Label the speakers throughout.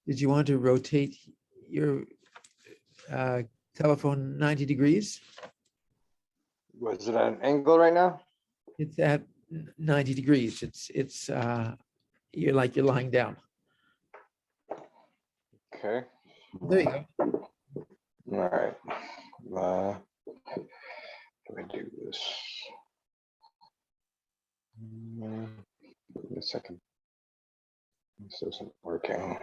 Speaker 1: Did you want to rotate your telephone 90 degrees?
Speaker 2: Was it at an angle right now?
Speaker 1: It's at 90 degrees. It's you're lying down.
Speaker 2: Okay.
Speaker 1: There you go.
Speaker 2: All right. Let me do this. Give me a second. This isn't working.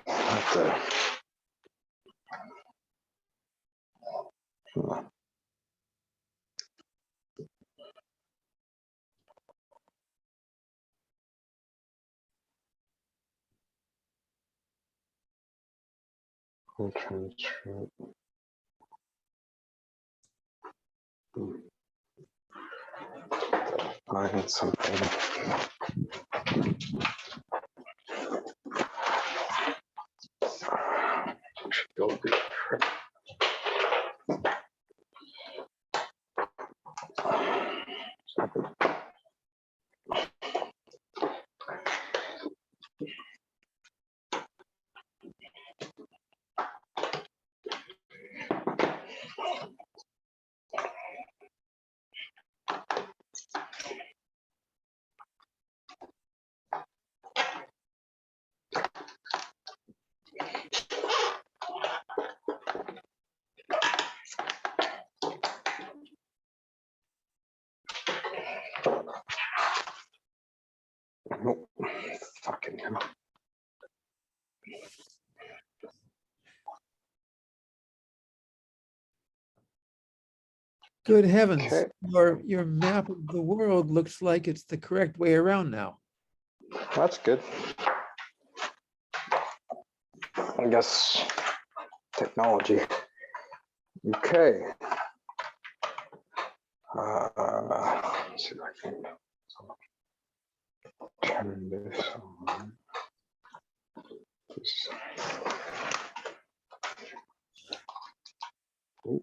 Speaker 2: Have to. I'll transfer. Find something. Should go with the trip. Nope. Fucking hell.
Speaker 1: Good heavens.
Speaker 2: Okay.
Speaker 1: Your map of the world looks like it's the correct way around now.
Speaker 2: That's good. I guess technology. Okay. Let's see if I can turn this on. Just- Oop.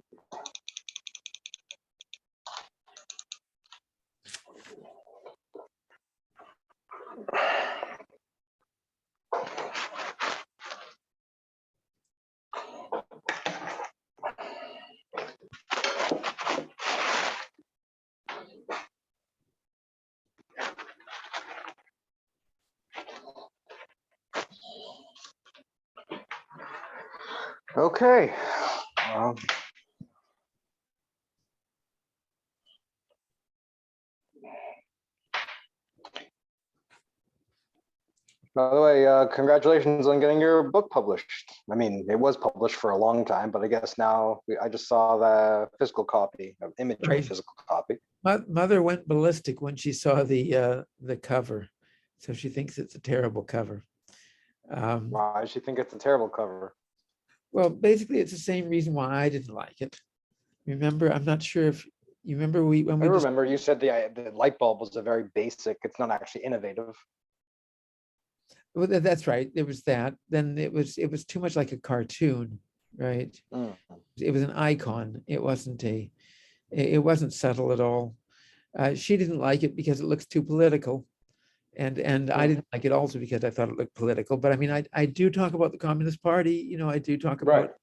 Speaker 2: Okay. By the way, congratulations on getting your book published. I mean, it was published for a long time, but I guess now I just saw the physical copy, imagery
Speaker 1: Right.
Speaker 2: physical copy.
Speaker 1: Mother went ballistic when she saw the cover, so she thinks it's a terrible cover.
Speaker 2: Why does she think it's a terrible cover?
Speaker 1: Well, basically, it's the same reason why I didn't like it. Remember, I'm not sure if you remember when
Speaker 2: I
Speaker 1: we
Speaker 2: remember you said the light bulb was a very basic. It's not actually innovative.
Speaker 1: well, that's right. There was that. Then it was too much like a cartoon, right?
Speaker 2: Mm.
Speaker 1: It was an icon. It wasn't subtle at all. She didn't like it because it looks too political, and I didn't like it also because I thought it looked political. But I mean, I do talk about the Communist Party. You know, I do talk about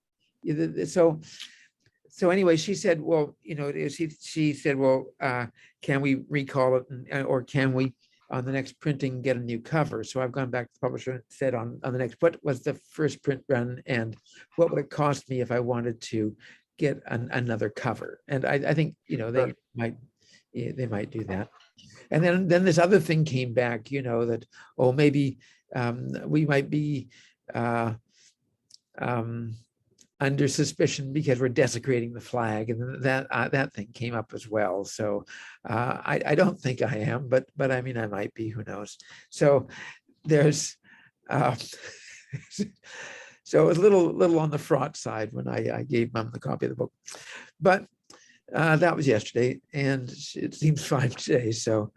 Speaker 1: so anyway, she said, well, you know, she said, well, can we recall it, or can we on the next printing get a new cover? So I've gone back to the publisher and said on the next, what was the first print run and what would it cost me if I wanted to get another cover? And I think, you know, they might do that. And then this other thing came back, you know, that, oh, maybe we might be under suspicion because we're desecrating the flag, and that thing came up as well. So I don't think I am, but I mean, I might be, who knows? So there's so it was a little on the fraught side when I gave Mom the copy of the book, but that was yesterday, and it seems fine today. So,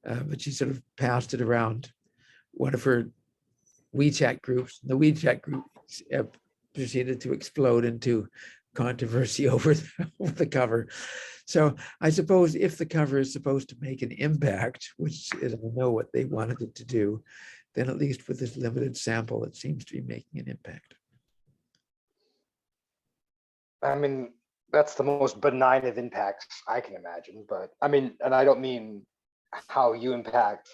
Speaker 1: but she sort of passed it around one of her WeChat groups. The WeChat group proceeded to explode into controversy over over the cover. So I suppose if the cover is supposed to make an impact, which is I know what they wanted it to do, then at least with this limited sample, it seems to be making an impact.
Speaker 2: I mean, that's the most benign of impacts I can imagine, but I mean, and I don't mean how you impact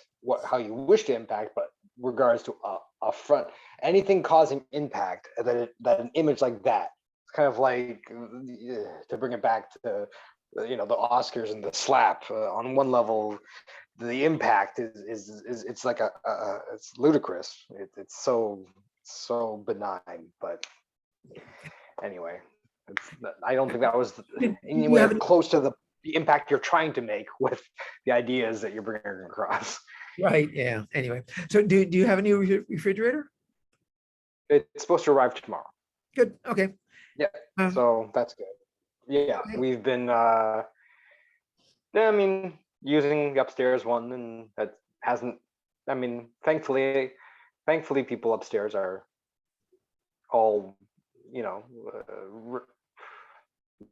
Speaker 2: how you wish to impact, but regards to a front, anything causing impact that an image like that, it's kind of like to bring it back to the Oscars and the slap. On one level, the impact is it's like it's ludicrous. It's so benign, but anyway, I don't think that was
Speaker 1: You
Speaker 2: anywhere
Speaker 1: have any,
Speaker 2: close to the impact you're trying to make with the ideas that you're bringing across.
Speaker 1: right? Yeah. Anyway, so do you have a new refrigerator?
Speaker 2: It's supposed to arrive tomorrow.
Speaker 1: Good. Okay.
Speaker 2: Yeah,
Speaker 1: Um,
Speaker 2: so that's good. Yeah,
Speaker 1: okay.
Speaker 2: we've been yeah, I mean, using the upstairs one, and that hasn't, I mean, thankfully people upstairs are all, you know,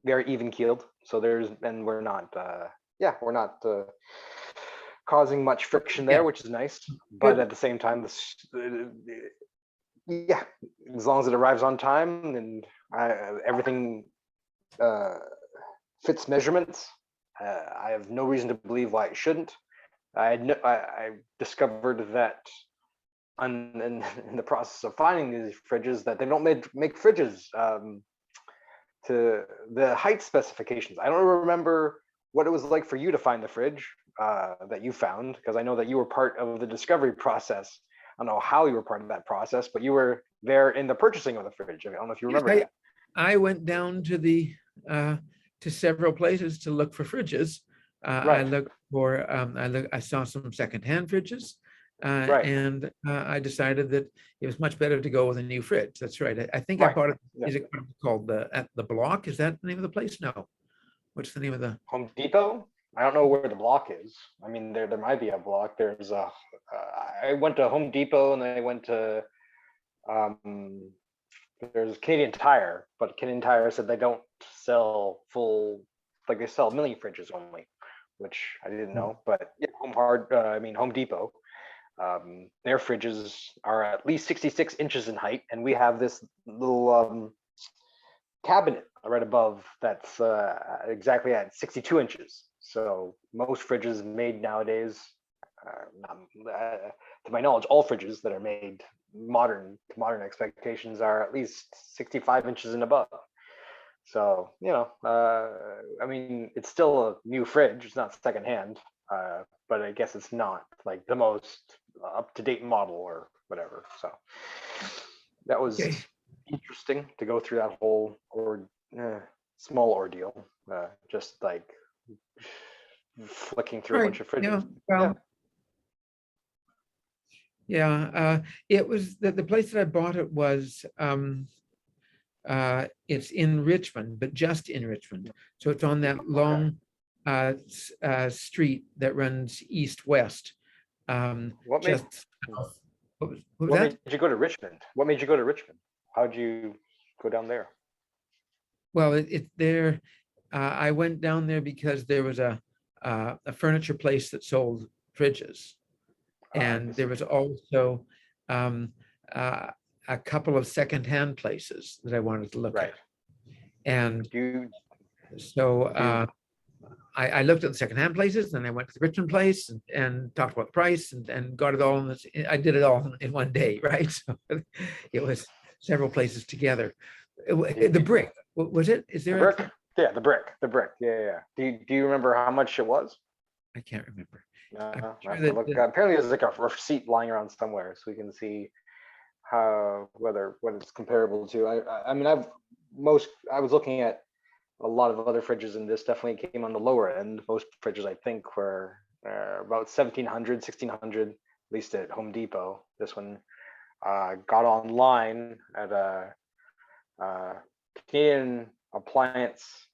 Speaker 2: they're even keeled. So and we're not, yeah, we're not causing much friction there,
Speaker 1: Yeah.
Speaker 2: which is nice. But
Speaker 1: Good.
Speaker 2: at the same time, yeah, as long as it arrives on time and everything fits measurements, I have no reason to believe why it shouldn't. I discovered that in the process of finding these fridges that they don't make fridges to the height specifications. I don't remember what it was like for you to find the fridge that you found, because I know that you were part of the discovery process. I don't know how you were part of that process, but you were there in the purchasing of the fridge. I don't know if you
Speaker 1: Yes,
Speaker 2: remember that.
Speaker 1: I went down to the to several places to look for fridges. I
Speaker 2: Right,
Speaker 1: looked for I saw some secondhand fridges,
Speaker 2: right,
Speaker 1: and I decided that it was much better to go with a new fridge. That's right. I think I
Speaker 2: right.
Speaker 1: bought it.
Speaker 2: Yeah.
Speaker 1: Is it called at the Block? Is that the name of the place? No. What's the name of the?
Speaker 2: Home Depot. I don't know where the Block is. I mean, there might be a Block. There's a. I went to Home Depot and then I went to. Um, there's Canadian Tire, but Canadian Tire said they don't sell full, like they sell mini fridges only, which I didn't know. But yeah, Home Depot. Their fridges are at least 66 inches in height, and we have this little cabinet right above that's exactly at 62 inches. So most fridges made nowadays, to my knowledge, all fridges that are made to modern expectations are at least 65 inches and above. So, I mean, it's still a new fridge. It's not secondhand, but I guess it's not like the most up-to-date model or whatever. So that was
Speaker 1: Okay.
Speaker 2: interesting to go through that whole small ordeal, just like flicking through a
Speaker 1: Right.
Speaker 2: bunch of
Speaker 1: Yeah.
Speaker 2: fridges. Yeah.
Speaker 1: Well. Yeah. It was the place that I bought it was. It's in Richmond, but just in Richmond. So it's on that
Speaker 2: Okay.
Speaker 1: long street that runs east-west.
Speaker 2: What made
Speaker 1: Just south. What was
Speaker 2: what
Speaker 1: that?
Speaker 2: made you go to Richmond? What made you go to Richmond? How'd you go down there?
Speaker 1: Well, it there. I went down there because there was a furniture place that sold fridges,
Speaker 2: I
Speaker 1: and there
Speaker 2: see.
Speaker 1: was also um, uh, a couple of secondhand places that I wanted to look
Speaker 2: Right.
Speaker 1: at. And
Speaker 2: Do you
Speaker 1: so
Speaker 2: do you,
Speaker 1: I looked at the secondhand places, then I went to the Richmond place and talked about the price and got it all in this. I did it all in one day, right? So it was several places together. The brick, was it? Is
Speaker 2: the
Speaker 1: there
Speaker 2: brick?
Speaker 1: a?
Speaker 2: Yeah, the brick. The brick. Yeah, yeah. Do you remember how much it was?
Speaker 1: I can't remember.
Speaker 2: No,
Speaker 1: I'm
Speaker 2: I
Speaker 1: sure
Speaker 2: have to
Speaker 1: that,
Speaker 2: look. Apparently, there's like a receipt lying around somewhere, so we can see what it's comparable to. I mean, I was looking at a lot of other fridges, and this definitely came on the lower end. Most fridges, I think, were about 1,700, 1,600, at least at Home Depot. This one got online at a Canadian appliance.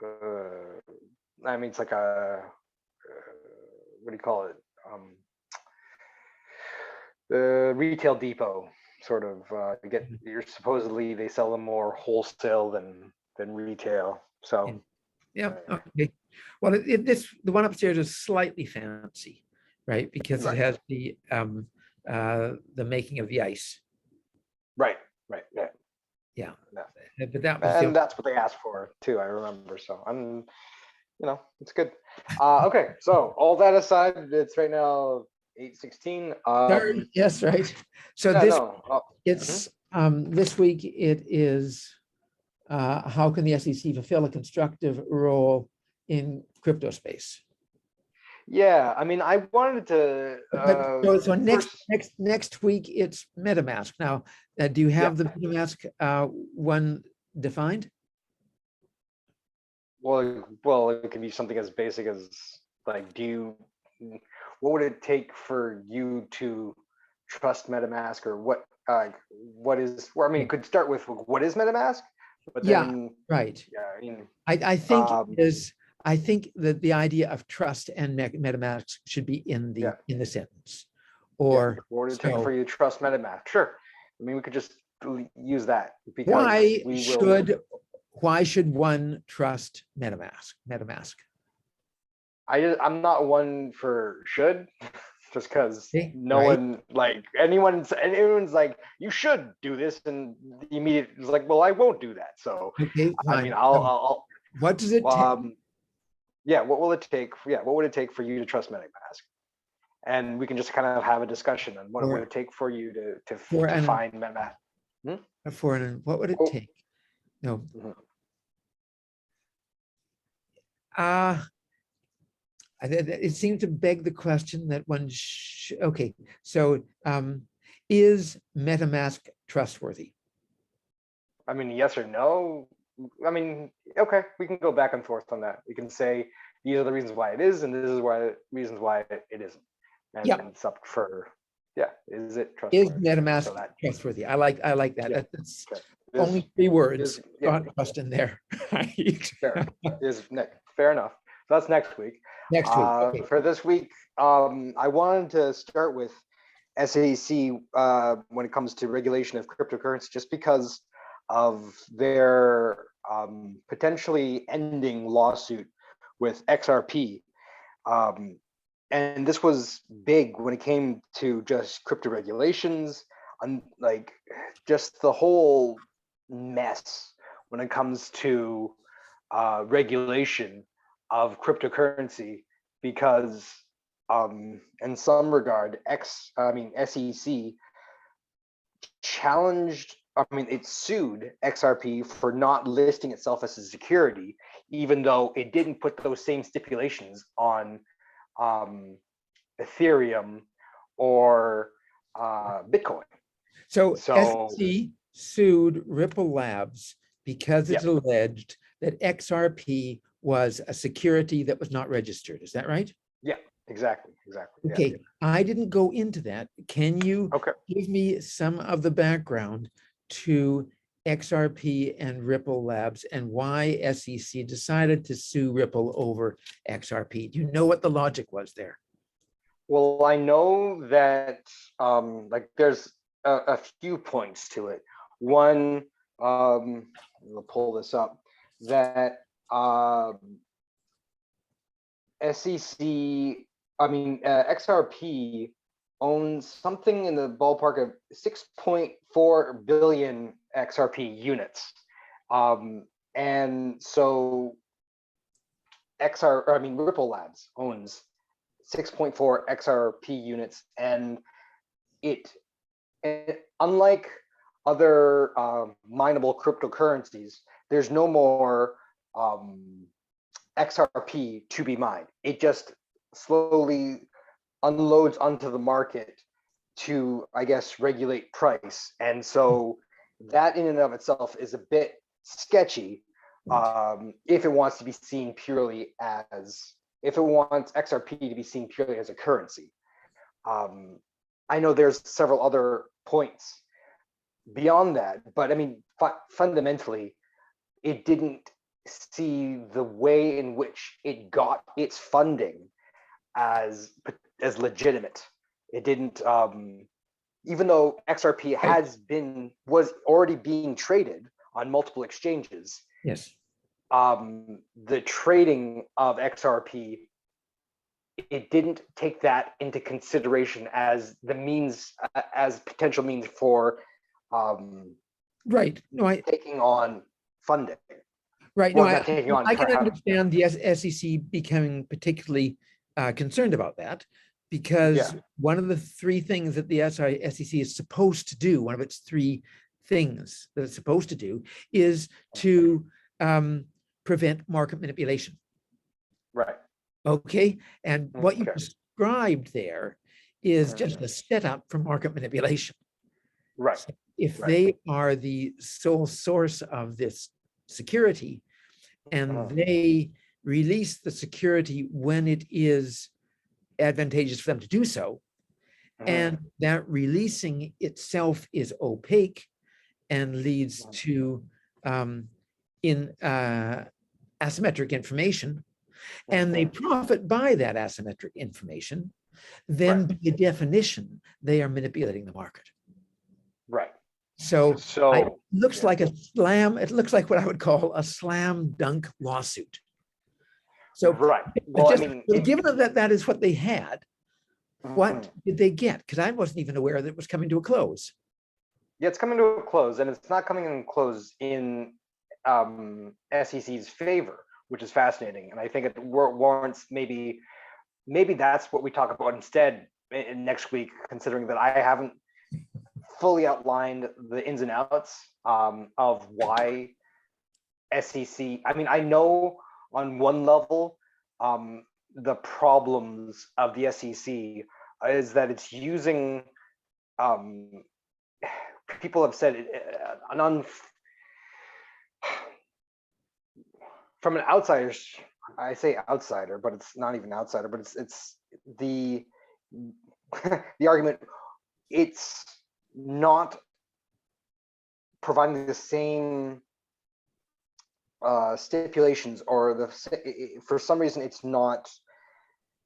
Speaker 2: I mean, it's like what do you call it? The retail depot. So sort of get. You're supposedly they sell them more wholesale than retail. So
Speaker 1: Yeah, okay. Well, the one upstairs is slightly fancy, right? Because it
Speaker 2: Right.
Speaker 1: has the making of the ice.
Speaker 2: right, yeah.
Speaker 1: Yeah.
Speaker 2: Yeah.
Speaker 1: But that was
Speaker 2: And that's what they asked for too. I remember. So it's good. Okay, so all that aside, it's right now 8:16.
Speaker 1: sorry, yes, right. So
Speaker 2: Yeah,
Speaker 1: this
Speaker 2: no.
Speaker 1: it's this week it is how can the SEC fulfill a constructive role in crypto space?
Speaker 2: Yeah, I mean, I wanted to
Speaker 1: But so
Speaker 2: first.
Speaker 1: next week it's MetaMask. Now, do you
Speaker 2: Yeah.
Speaker 1: have the MetaMask one defined?
Speaker 2: Well, it could be something as basic as like, what would it take for you to trust MetaMask, or what is? Well, I mean, it could start with what is MetaMask, but
Speaker 1: Yeah,
Speaker 2: then
Speaker 1: right.
Speaker 2: yeah, I mean,
Speaker 1: I think
Speaker 2: um,
Speaker 1: I think that the idea of trust and MetaMask should be in
Speaker 2: yeah,
Speaker 1: the sentence,
Speaker 2: yeah.
Speaker 1: or
Speaker 2: What would it take
Speaker 1: so.
Speaker 2: for you to trust MetaMask? Sure. I mean, we could just use that because
Speaker 1: Why
Speaker 2: we will.
Speaker 1: should one trust MetaMask?
Speaker 2: I'm not one for should, just because
Speaker 1: Okay,
Speaker 2: no
Speaker 1: right?
Speaker 2: one like anyone's like you should do this, and the immediate is like, well, I won't do that. So
Speaker 1: Okay,
Speaker 2: I mean,
Speaker 1: fine. So what does it take?
Speaker 2: Yeah, what will it take? Yeah, what would it take for you to trust MetaMask? And we can just kind of have a discussion on what would it take for you to find MetaMask.
Speaker 1: What would it
Speaker 2: Oh,
Speaker 1: take? No.
Speaker 2: mhm.
Speaker 1: It seemed to beg the question that okay, so is MetaMask trustworthy?
Speaker 2: I mean, yes or no. I mean, okay, we can go back and forth on that. We can say these are the reasons why it is, and this is why reasons why it isn't. And
Speaker 1: Yeah.
Speaker 2: it's up for, is it
Speaker 1: Is
Speaker 2: trustworthy?
Speaker 1: MetaMask
Speaker 2: So that,
Speaker 1: trustworthy? I like that.
Speaker 2: yeah,
Speaker 1: That's
Speaker 2: okay.
Speaker 1: only 3 words.
Speaker 2: Yeah,
Speaker 1: Not trust in there. Right?
Speaker 2: fair. Fair enough. So that's next week.
Speaker 1: Next week. Okay.
Speaker 2: For this week, I wanted to start with SEC when it comes to regulation of cryptocurrency, just because of their potentially ending lawsuit with XRP. And this was big when it came to just crypto regulations, and like just the whole mess when it comes to regulation of cryptocurrency, because in some regard, SEC challenged, it sued XRP for not listing itself as a security, even though it didn't put those same stipulations on Ethereum or Bitcoin.
Speaker 1: So
Speaker 2: So
Speaker 1: SEC sued Ripple Labs because it's
Speaker 2: yeah,
Speaker 1: alleged that XRP was a security that was not registered. Is that right?
Speaker 2: yeah, exactly.
Speaker 1: Okay,
Speaker 2: Yeah.
Speaker 1: I didn't go into that. Can you
Speaker 2: Okay.
Speaker 1: give me some of the background to XRP and Ripple Labs and why SEC decided to sue Ripple over XRP? Do you know what the logic was there?
Speaker 2: Well, I know that there's a few points to it. One, we'll pull this up, that XRP owns something in the ballpark of 6.4 billion XRP units. And so Ripple Labs owns 6.4 XRP units, and unlike other mineable cryptocurrencies, there's no more XRP to be mined. It just slowly unloads onto the market to, I guess, regulate price. And so that in and of itself is a bit sketchy if it wants XRP to be seen purely as a currency. I know there's several other points beyond that, but I mean, fundamentally, it didn't see the way in which it got its funding as legitimate. It didn't even though XRP was already being traded on multiple exchanges,
Speaker 1: Yes.
Speaker 2: the trading of XRP, it didn't take that into consideration as the means, as potential means for
Speaker 1: Right. No,
Speaker 2: taking on funding.
Speaker 1: right. No,
Speaker 2: Well, not taking on.
Speaker 1: I can understand the SEC becoming particularly concerned about that, because one of the three things that the SEC is supposed to do, one of its three things that it's supposed to do, is to prevent market manipulation.
Speaker 2: Right.
Speaker 1: Okay. And what you
Speaker 2: Okay.
Speaker 1: described there is just a setup for market manipulation.
Speaker 2: Right.
Speaker 1: So if they are the sole source of this security, and they release the security when it is advantageous for them to do so, and that releasing itself is opaque and leads to asymmetric information, and they profit by that asymmetric information, then by definition, they are manipulating the market.
Speaker 2: Right.
Speaker 1: So
Speaker 2: So
Speaker 1: it looks like it looks like what I would call a slam dunk lawsuit. So
Speaker 2: right. Well,
Speaker 1: just,
Speaker 2: I mean,
Speaker 1: given that that is what they had, what did they get? Because I wasn't even aware that it was coming to a close.
Speaker 2: Yeah, it's coming to a close, and it's not coming in close in SEC's favor, which is fascinating. And I think it warrants maybe that's what we talk about instead in next week, considering that I haven't fully outlined the ins and outs of why SEC. I mean, I know on one level the problems of the SEC is that it's using. People have said from an outsider's. I say outsider, but it's not even outsider. But it's the the argument. It's not providing the same stipulations, or for some reason it's not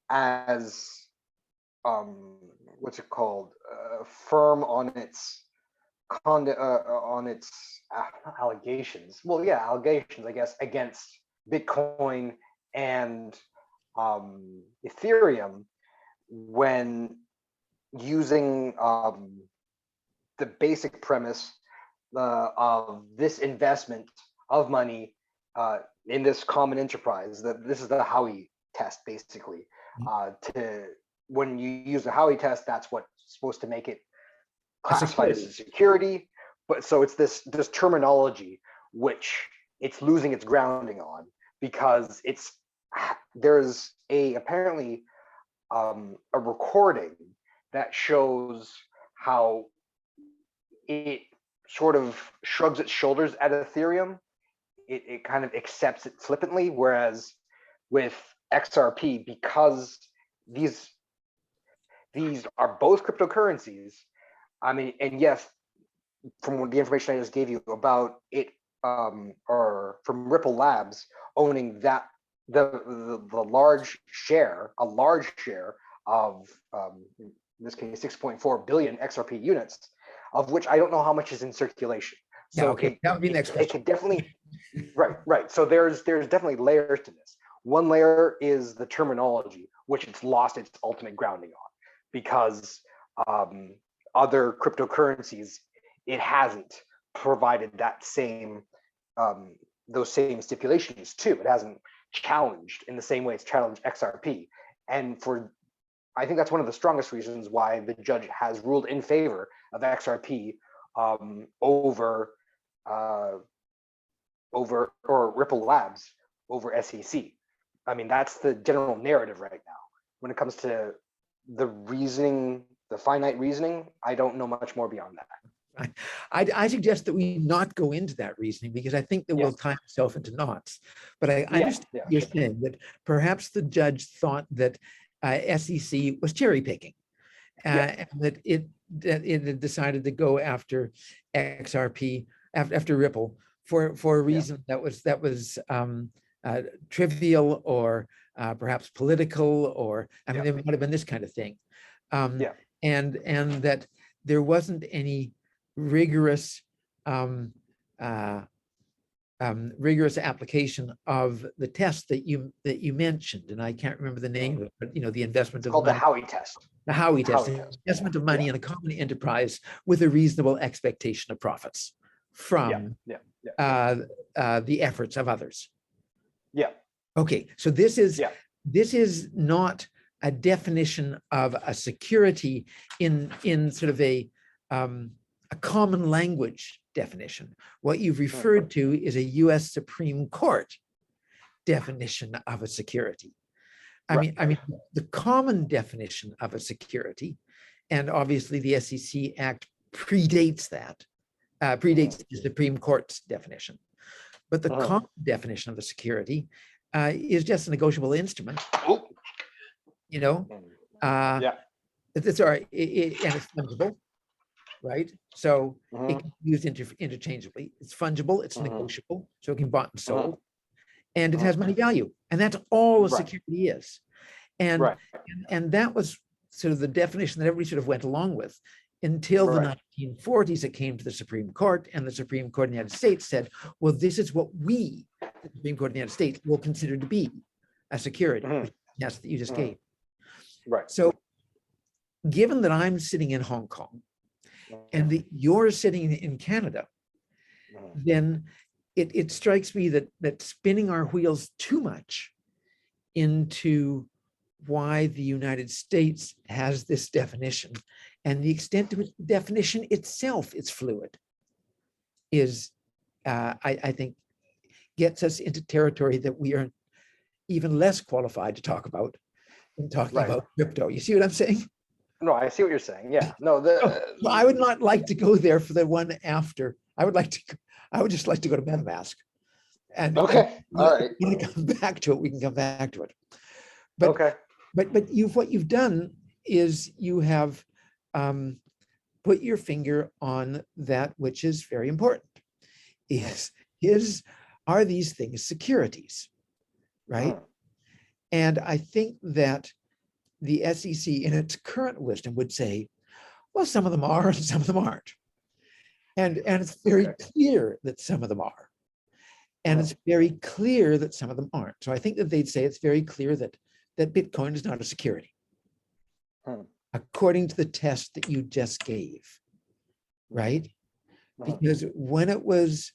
Speaker 2: as what's it called, firm on its allegations. Well, yeah, allegations, I guess, against Bitcoin and Ethereum when using the basic premise of this investment of money in this common enterprise. That this is the Howey test, basically. To when you use the Howey test, that's what's supposed to make it classified as a security. But so it's this terminology which it's losing its grounding on, because there's apparently a recording that shows how it sort of shrugs its shoulders at Ethereum. It kind of accepts it flippantly, whereas with XRP, because these are both cryptocurrencies. I mean, and yes, from the information I just gave you about it, or from Ripple Labs owning that the large share, of in this case 6.4 billion XRP units, of which I don't know how much is in circulation. So
Speaker 1: okay, that would be the next question.
Speaker 2: It could definitely right. So there's definitely layers to this. One layer is the terminology, which it's lost its ultimate grounding on, because other cryptocurrencies, it hasn't provided that same those same stipulations too. It hasn't challenged in the same way it's challenged XRP. And I think that's one of the strongest reasons why the judge has ruled in favor of XRP over Ripple Labs over SEC. I mean, that's the general narrative right now. When it comes to the reasoning, the finite reasoning, I don't know much more beyond that.
Speaker 1: I suggest that we not go into that reasoning, because I think that will tie itself into knots. But I understand you're saying that perhaps the judge thought that SEC was cherry picking, and that it had decided to go after XRP, after Ripple, for a reason that was trivial, or perhaps political, or I mean, there might have been this kind of thing, and that there wasn't any rigorous um, uh, rigorous application of the test that you mentioned, and I can't remember the name of it, but the investment
Speaker 2: It's
Speaker 1: of
Speaker 2: called the
Speaker 1: money,
Speaker 2: Howey test.
Speaker 1: the Howey test,
Speaker 2: Howey test.
Speaker 1: investment of money
Speaker 2: Yeah.
Speaker 1: in a common enterprise with a reasonable expectation of profits from the efforts of others.
Speaker 2: Yeah.
Speaker 1: Okay, so this is not a definition of a security in sort of a common language definition. What you've referred to is a US Supreme Court definition of a security. I mean, the common definition of a security, and obviously the SEC Act predates that, predates the Supreme Court's definition. But the common definition of a security is just a negotiable instrument. It's all right, and it's fungible, right? So it can be used interchangeably. It's fungible, it's negotiable, so it can be bought and sold, and it has money value, and that's all a security is. And that was sort of the definition that everybody sort of went along with until the 1940s. It came to the Supreme Court, and the Supreme Court in the United States said, well, this is what we, the Supreme Court in the United States, will consider to be a security, yes, that you just gave.
Speaker 2: Right.
Speaker 1: So given that I'm sitting in Hong Kong and that you're sitting in Canada, then it strikes me that spinning our wheels too much into why the United States has this definition and the extent to which the definition itself is fluid is, I think, gets us into territory that we are even less qualified to talk about in talking about crypto. You see what I'm saying?
Speaker 2: No, I see what you're saying. Yeah. No,
Speaker 1: well, I would not like to go there for the one after. I would just like to go to MetaMask. And
Speaker 2: all right.
Speaker 1: When we come back to it, we can come back to it. But but what you've done is you have put your finger on that which is very important. Are these things securities, right? And I think that the SEC in its current wisdom would say, well, some of them are and some of them aren't. And it's very clear that some of them are. And it's very clear that some of them aren't. So I think that they'd say it's very clear that Bitcoin is not a security, according to the test that you just gave, right? Because when it was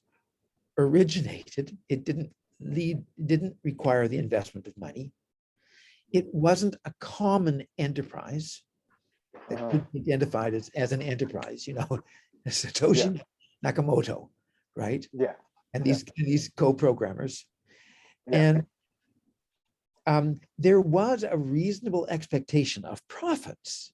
Speaker 1: originated, it didn't require the investment of money. It wasn't a common enterprise that could be identified as an enterprise, Satoshi Nakamoto, right?
Speaker 2: Yeah.
Speaker 1: And these co-programmers. And there was a reasonable expectation of profits.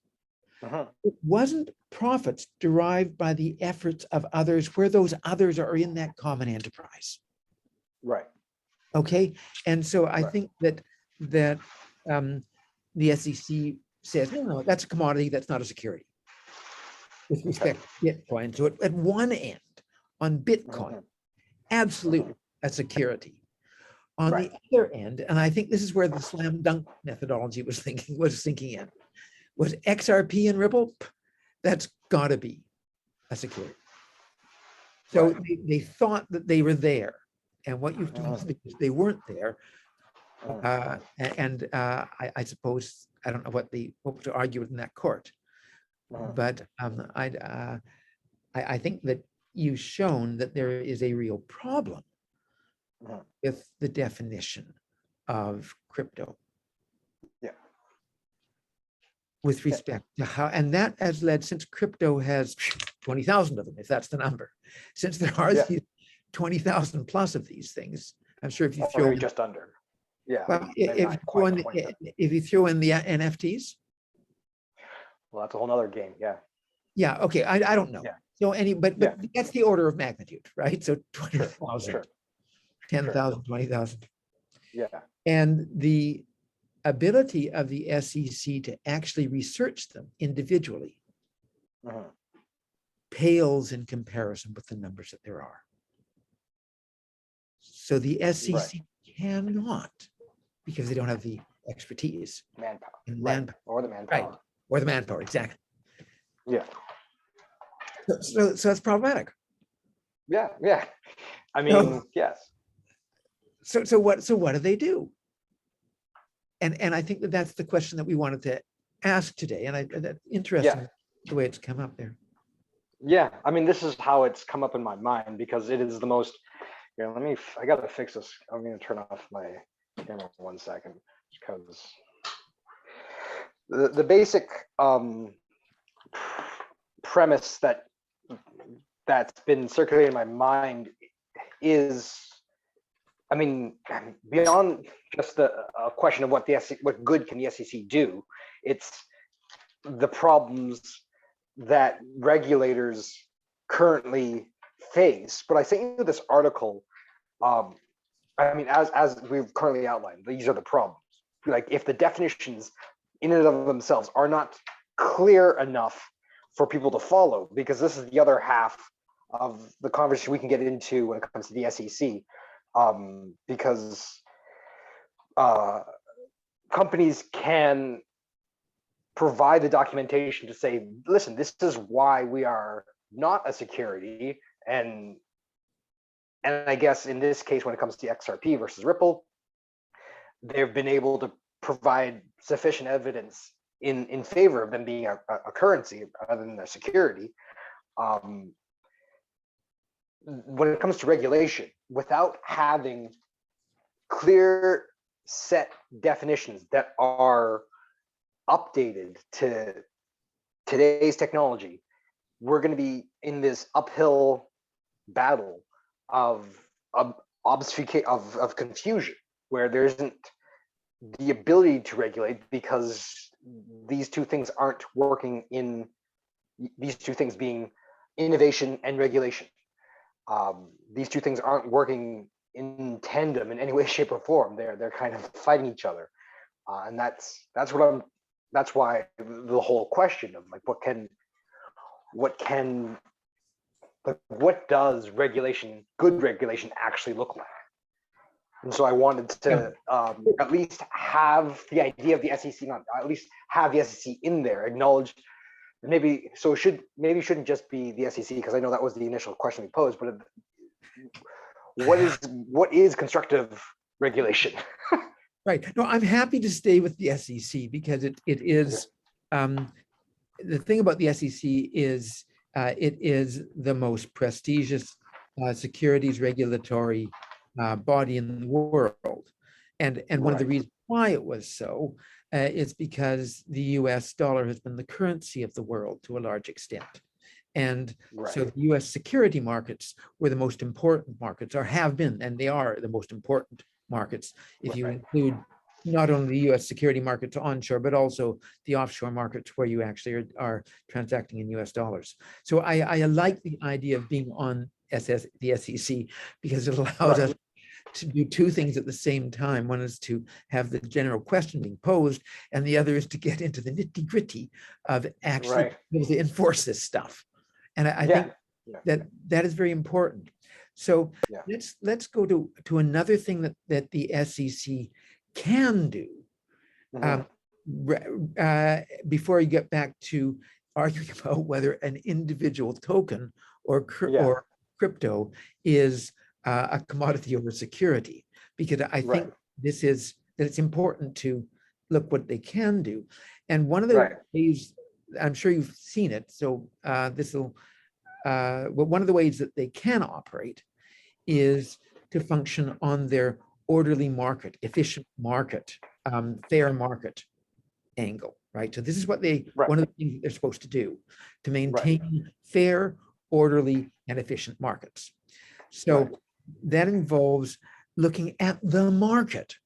Speaker 1: It wasn't profits derived by the efforts of others where those others are in that common enterprise.
Speaker 2: Right.
Speaker 1: Okay. And so I think that the SEC says, no, that's a commodity, that's not a security with respect to Bitcoin. So at one end, on Bitcoin, absolutely a security. On the other end, and I think this is where the slam dunk methodology was sinking in, was XRP and Ripple. That's got to be a security. So they thought that they were there, and what you've told me is they weren't there. I suppose I don't know what to argue in that court, but I think that you've shown that there is a real problem with the definition of crypto.
Speaker 2: Yeah.
Speaker 1: With respect to how, and that has led, since crypto has 20,000 of them, if that's the number, since there are these 20,000 plus of these things, I'm sure if you throw in,
Speaker 2: just under. Yeah.
Speaker 1: Well, if you throw in the NFTs.
Speaker 2: Well, that's a whole nother game. Yeah.
Speaker 1: Yeah. Okay. I don't know.
Speaker 2: Yeah.
Speaker 1: So but that's the order of magnitude, right? So 20,000, 10,000, 20,000.
Speaker 2: Yeah.
Speaker 1: And the ability of the SEC to actually research them individually pales in comparison with the numbers that there are. So the SEC cannot, because they don't have the expertise,
Speaker 2: manpower,
Speaker 1: or the manpower,
Speaker 2: or the manpower,
Speaker 1: exactly.
Speaker 2: Yeah.
Speaker 1: So it's problematic.
Speaker 2: Yeah, yeah. I
Speaker 1: So,
Speaker 2: mean, yes.
Speaker 1: so what do they do? And I think that that's the question that we wanted to ask today. And that's
Speaker 2: Yeah.
Speaker 1: interesting the way it's come up there.
Speaker 2: Yeah. I mean, this is how it's come up in my mind because it is the most, here, I gotta fix this. I'm gonna turn off my camera 1 second because the basic premise that's been circulating in my mind is, I mean, beyond just a question of what what good can the SEC do, it's the problems that regulators currently face. But I sent you this article. I mean, as we've currently outlined, these are the problems. Like, if the definitions in and of themselves are not clear enough for people to follow, because this is the other half of the conversation we can get into when it comes to the SEC, because companies can provide the documentation to say, listen, this is why we are not a security. And I guess in this case, when it comes to XRP versus Ripple, they've been able to provide sufficient evidence in favor of them being a currency rather than a security. When it comes to regulation, without having clear set definitions that are updated to today's technology, we're going to be in this uphill battle of confusion, where there isn't the ability to regulate because these two things aren't working in, these two things being innovation and regulation. These two things aren't working in tandem in any way, shape, or form. They're kind of fighting each other, and that's why the whole question of like what does good regulation actually look like? And so I wanted to at least have the idea of the SEC, not at least have the SEC in there, acknowledge maybe, so it shouldn't just be the SEC, because I know that was the initial question we posed, but what is constructive regulation?
Speaker 1: Right. No, I'm happy to stay with the SEC because it is, the thing about the SEC is it is the most prestigious securities regulatory body in the world. And one of the reasons why it was so is because the US dollar has been the currency of the world to a large extent. And so the US security markets were the most important markets, or have been, and they are the most important markets, if you include not only the US security markets onshore, but also the offshore markets where you actually are transacting in US dollars. So I like the idea of being on the SEC because it allows us to do two things at the same time. One is to have the general question being posed, and the other is to get into the nitty-gritty of actually being able to enforce this stuff. And I think that is very important. So let's go to another thing that the SEC can do before you get back to arguing about whether an individual token or crypto is a commodity over security, because I think that it's important to look what they can do. And one of the ways, I'm sure you've seen it, so one of the ways that they can operate is to function on their orderly market, efficient market, fair market angle, right? So this is what one of the things that they're supposed to do, to maintain fair, orderly, and efficient markets. So that involves looking at the market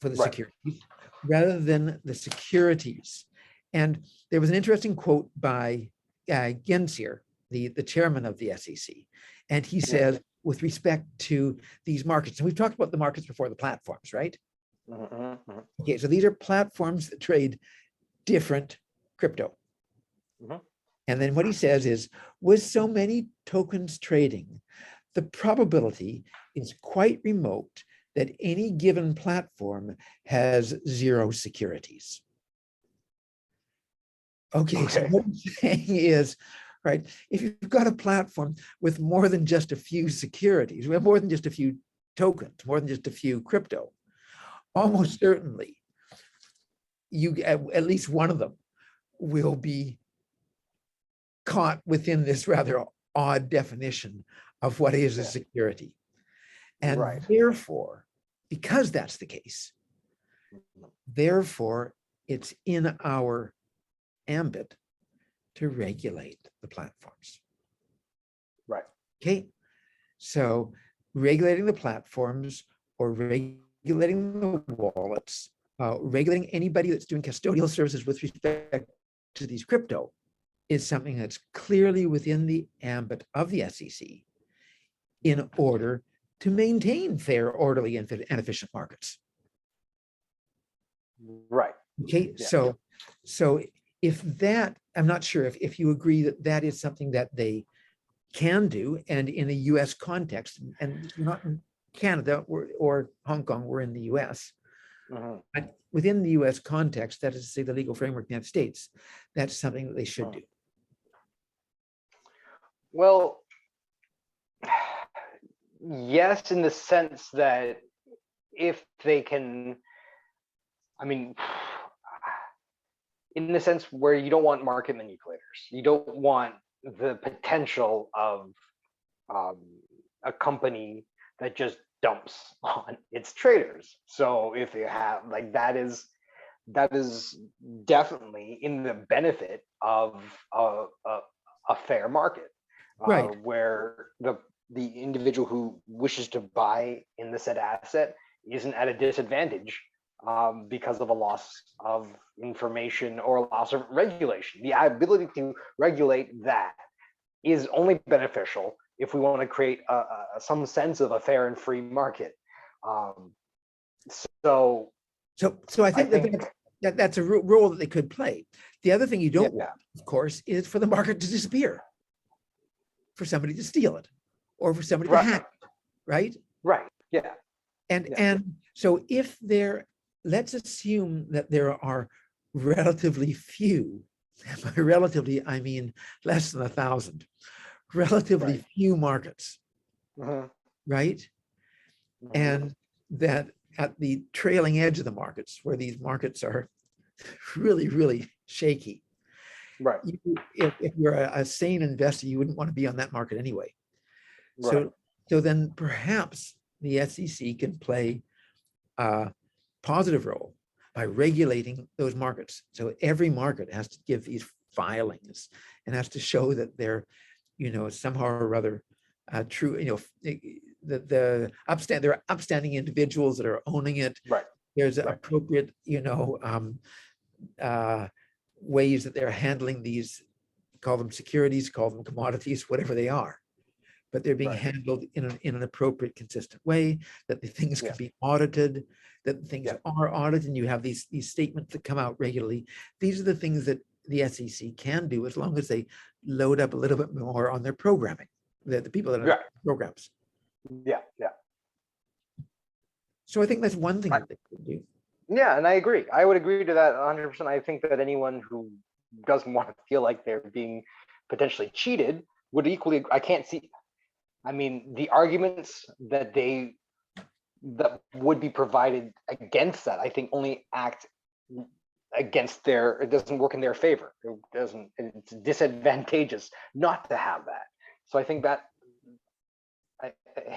Speaker 1: for the securities rather than the securities. And there was an interesting quote by Gensler, the chairman of the SEC. And he says, with respect to these markets, and we've talked about the markets before, the platforms, right? Okay, so these are platforms that trade different crypto. And then what he says is, with so many tokens trading, the probability is quite remote that any given platform has zero securities. Okay. So what I'm saying is, right? If you've got a platform with more than just a few securities, we have more than just a few tokens, more than just a few crypto, almost certainly you at least one of them will be caught within this rather odd definition of what is a security. And
Speaker 2: Right.
Speaker 1: therefore, because that's the case, therefore, it's in our ambit to regulate the platforms.
Speaker 2: Right.
Speaker 1: Okay. So regulating the platforms or regulating the wallets, regulating anybody that's doing custodial services with respect to these crypto is something that's clearly within the ambit of the SEC in order to maintain fair, orderly, and efficient markets.
Speaker 2: Right.
Speaker 1: Okay,
Speaker 2: Yeah.
Speaker 1: so if that, I'm not sure if you agree that that is something that they can do, and in a US context, and not in Canada or Hong Kong, we're in the US.
Speaker 2: Mhm.
Speaker 1: But within the US context, that is to say the legal framework of the United States, that's something that they should do.
Speaker 2: Well, yes, in the sense that if they can, I mean, in the sense where you don't want market manipulators, you don't want the potential of a company that just dumps on its traders. So if you have like that is definitely in the benefit of a fair market,
Speaker 1: Right.
Speaker 2: where the individual who wishes to buy in the said asset isn't at a disadvantage because of a loss of information or a loss of regulation. The ability to regulate that is only beneficial if we want to create some sense of a fair and free market. So
Speaker 1: I think that's a role that they could play. The other thing you don't want, of course, is for the market to disappear, for somebody to steal it, or for somebody to hack it, right?
Speaker 2: Right. Yeah.
Speaker 1: And so if let's assume that there are relatively few, by relatively, I mean less than 1,000, relatively few markets, right? And that at the trailing edge of the markets, where these markets are really, really shaky,
Speaker 2: right?
Speaker 1: If you're a sane investor, you wouldn't want to be on that market anyway.
Speaker 2: Right.
Speaker 1: So then perhaps the SEC can play a positive role by regulating those markets. So every market has to give these filings and has to show that they're, somehow or other true, there are upstanding individuals that are owning it.
Speaker 2: Right.
Speaker 1: There's appropriate, ways that they're handling these, call them securities, call them commodities, whatever they are. But they're being handled in an appropriate, consistent way, that the things can be audited, that things are audited, and you have these statements that come out regularly. These are the things that the SEC can do as long as they load up a little bit more on their programming, the people that are programs.
Speaker 2: Yeah.
Speaker 1: So I think that's one thing that they could do.
Speaker 2: Yeah, and I agree. I would agree to that 100%. I think that anyone who doesn't want to feel like they're being potentially cheated would equally, I can't see, I mean, the arguments that would be provided against that, I think only act against it doesn't work in their favor. It's disadvantageous not to have that. So I think that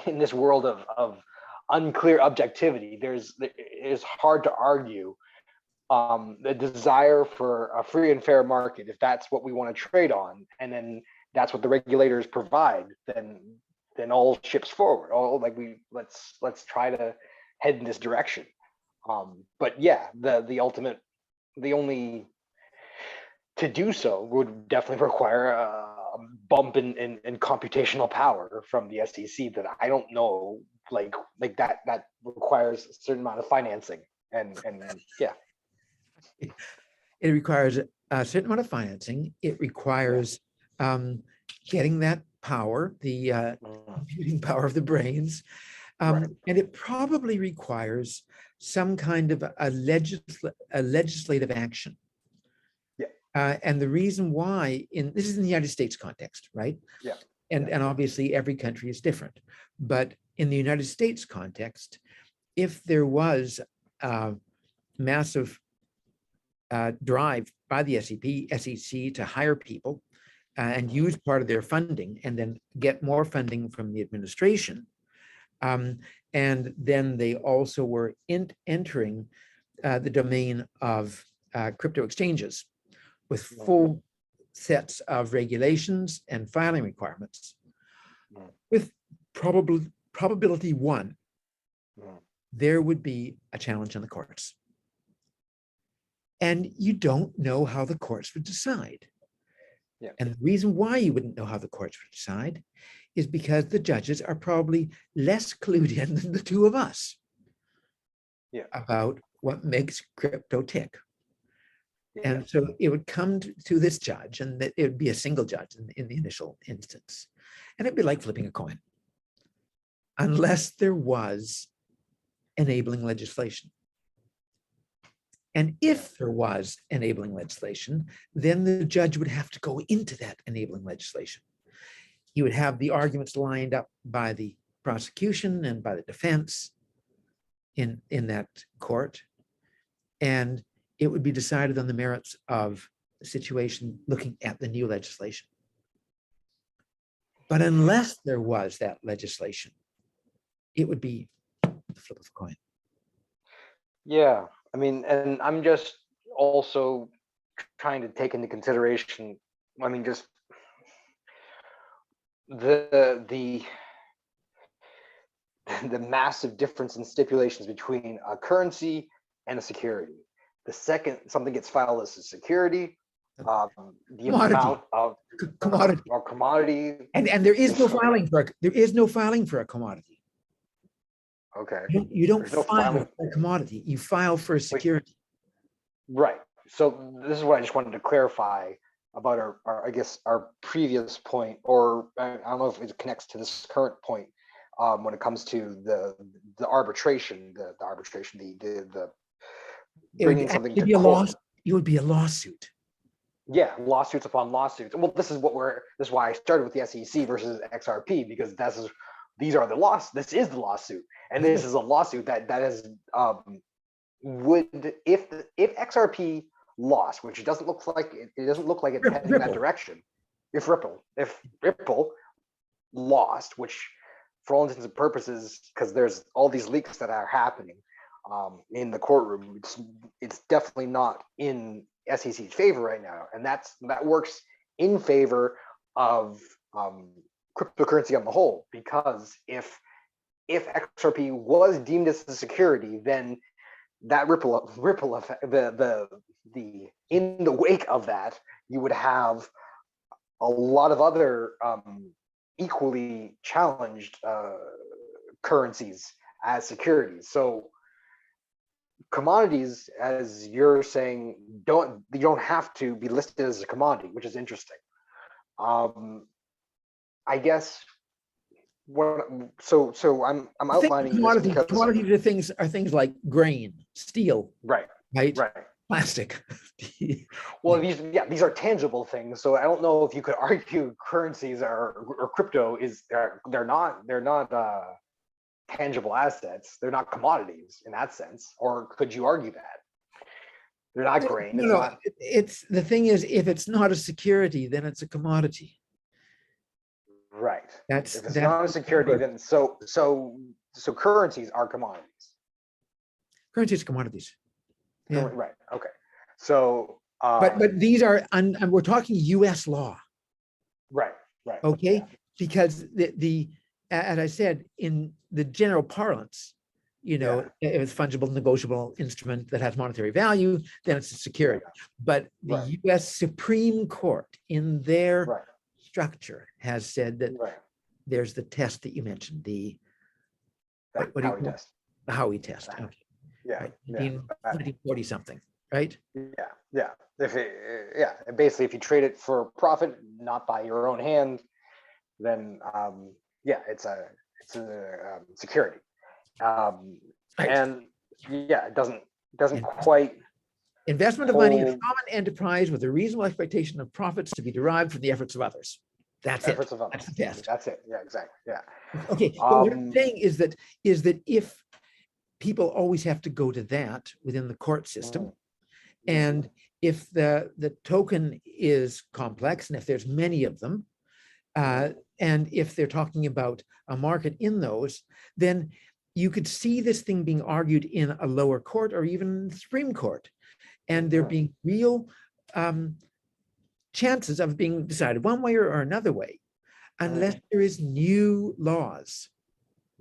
Speaker 2: in this world of unclear objectivity, it is hard to argue the desire for a free and fair market. If that's what we want to trade on, and then that's what the regulators provide, then all ships forward. Let's try to head in this direction. But yeah, the only to do so would definitely require a bump in computational power from the SEC that I don't know, like that requires a certain amount of financing and yeah.
Speaker 1: It requires a certain amount of financing. It requires getting that power, the computing power of the brains. And it probably requires some kind of a legislative action. And the reason why, this is in the United States context, right?
Speaker 2: Yeah.
Speaker 1: And obviously every country is different. But in the United States context, if there was a massive drive by the SEC to hire people and use part of their funding and then get more funding from the administration, and then they also were entering the domain of crypto exchanges with full sets of regulations and filing requirements. With probability one, there would be a challenge in the courts. And you don't know how the courts would decide.
Speaker 2: Yeah.
Speaker 1: And the reason why you wouldn't know how the courts would decide is because the judges are probably less clued in than the two of us about what makes crypto tick. And so it would come to this judge, and it would be a single judge in the initial instance. And it'd be like flipping a coin, unless there was enabling legislation. And if there was enabling legislation, then the judge would have to go into that enabling legislation. He would have the arguments lined up by the prosecution and by the defense in that court. And it would be decided on the merits of the situation looking at the new legislation. But unless there was that legislation, it would be the flip of a coin.
Speaker 2: Yeah, I mean, and I'm just also trying to take into consideration, I mean, just the massive difference in stipulations between a currency and a security. The second something gets filed as a security, the
Speaker 1: Commodity.
Speaker 2: amount of
Speaker 1: Commodity.
Speaker 2: or commodity.
Speaker 1: And there is no filing for a commodity.
Speaker 2: Okay.
Speaker 1: You don't
Speaker 2: There's no
Speaker 1: file
Speaker 2: filing.
Speaker 1: for a commodity. You file for a security.
Speaker 2: Right. So this is what I just wanted to clarify about our I guess our previous point, or I don't know if it connects to this current point, when it comes to the arbitration, the bringing something to court.
Speaker 1: It would be a lawsuit.
Speaker 2: Yeah, lawsuits upon lawsuits. Well, this is why I started with the SEC versus XRP, because this is the lawsuit, and this is a lawsuit that is would, if XRP lost, which it doesn't look like it's heading in that direction. If Ripple lost, which for all intents and purposes, because there's all these leaks that are happening in the courtroom, it's definitely not in SEC's favor right now, and that works in favor of cryptocurrency on the whole, because if XRP was deemed as a security, then that ripple effect, the in the wake of that, you would have a lot of other equally challenged currencies as securities. So commodities, as you're saying, you don't have to be listed as a commodity, which is interesting. I guess I'm outlining
Speaker 1: commodities.
Speaker 2: this
Speaker 1: Commodities are things like grain, steel,
Speaker 2: right,
Speaker 1: plastic.
Speaker 2: Well, these are tangible things. So I don't know if you could argue currencies or crypto they're not tangible assets. They're not commodities in that sense. Or could you argue that they're not grain?
Speaker 1: No. It's the thing is, if it's not a security, then it's a commodity.
Speaker 2: Right.
Speaker 1: If
Speaker 2: it's not a security, then so currencies are commodities.
Speaker 1: Currencies are commodities. Yeah.
Speaker 2: Right. Okay. So.
Speaker 1: But these are, we're talking U.S. law.
Speaker 2: Right.
Speaker 1: Okay.
Speaker 2: Yeah.
Speaker 1: Because as I said, in the general parlance, if it's fungible, negotiable instrument that has monetary value, then it's a security. But the U.S. Supreme Court, in their structure, has said that there's the test that you mentioned, the
Speaker 2: Howey test.
Speaker 1: The Howey test. Okay.
Speaker 2: Yeah.
Speaker 1: Right. 1940 something, right?
Speaker 2: Yeah. Basically, if you trade it for profit, not by your own hand, then it's a security. And it doesn't quite.
Speaker 1: Investment of money in a
Speaker 2: whole
Speaker 1: common enterprise with a reasonable expectation of profits to be derived from the efforts of others. That's it.
Speaker 2: efforts of others.
Speaker 1: That's the test.
Speaker 2: That's it. Yeah, exactly. Yeah.
Speaker 1: Okay, but what I'm saying is that if people always have to go to that within the court system,
Speaker 2: Mhm.
Speaker 1: and if the token is complex, and if there's many of them, and if they're talking about a market in those, then you could see this thing being argued in a lower court or even the Supreme Court, and there being real chances of being decided one way or another way, unless there is new laws,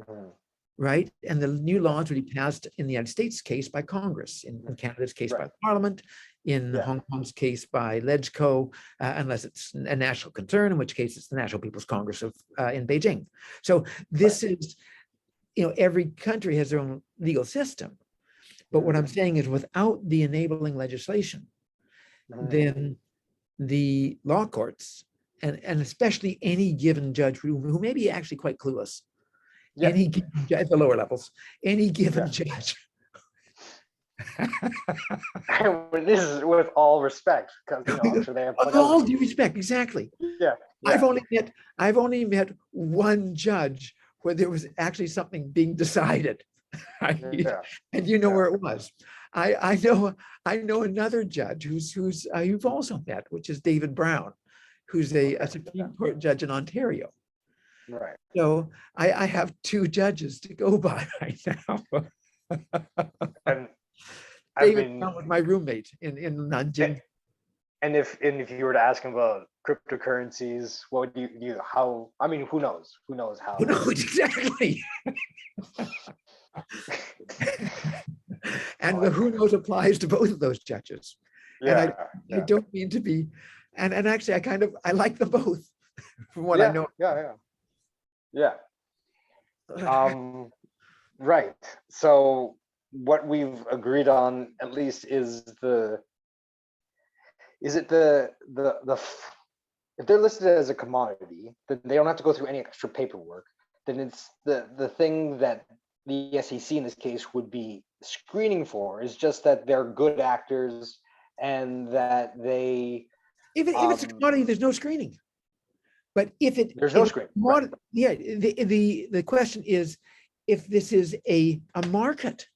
Speaker 2: Mhm.
Speaker 1: right? And the new laws would be passed in the United States case by Congress, in Canada's case by
Speaker 2: Right.
Speaker 1: Parliament, in
Speaker 2: Yeah.
Speaker 1: Hong Kong's case by LegCo, unless it's a national concern, in which case it's the National People's Congress of in Beijing. So this is, every country has their own legal system. But what I'm saying is, without the enabling legislation, then the law courts, and especially any given judge who may be actually quite clueless,
Speaker 2: Yeah.
Speaker 1: any given judge at the lower levels, any given
Speaker 2: Yeah.
Speaker 1: judge.
Speaker 2: This is with all respect, because I'm sure they have.
Speaker 1: With all due respect, exactly.
Speaker 2: Yeah.
Speaker 1: I've only met one judge where there was actually something being decided, right?
Speaker 2: Yeah.
Speaker 1: And you know where it was. I know another judge who's you've also met, which is David Brown, who's a Supreme Court judge in Ontario.
Speaker 2: Right.
Speaker 1: So I have two judges to go by right now.
Speaker 2: And
Speaker 1: David Brown was my roommate in Nanjing.
Speaker 2: And if you were to ask him about cryptocurrencies, what would you how? I mean, who knows? Who knows how?
Speaker 1: Who knows exactly? And the who knows applies to both of those judges.
Speaker 2: Yeah.
Speaker 1: And I don't mean to be, and actually I like them both from what I know.
Speaker 2: Yeah. Right. So what we've agreed on, at least, is if they're listed as a commodity, then they don't have to go through any extra paperwork. Then it's the thing that the SEC in this case would be screening for is just that they're good actors and that they.
Speaker 1: If it's a commodity, there's no screening. But
Speaker 2: there's no screening. Right.
Speaker 1: Yeah. The question is, if this is a market,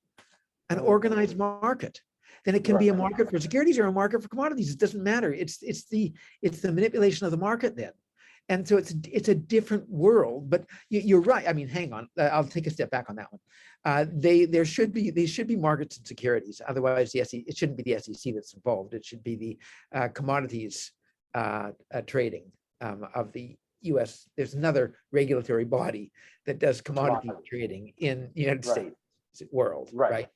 Speaker 1: an organized market, then it can be a market for securities or a market for commodities. It doesn't matter. It's the manipulation of the market then. And so it's a different world. But you're right. I mean, hang on. I'll take a step back on that one. They should be markets and securities. Otherwise, it shouldn't be the SEC that's involved. It should be the commodities trading of the U.S. There's another regulatory body that does commodity trading in the United States world, right?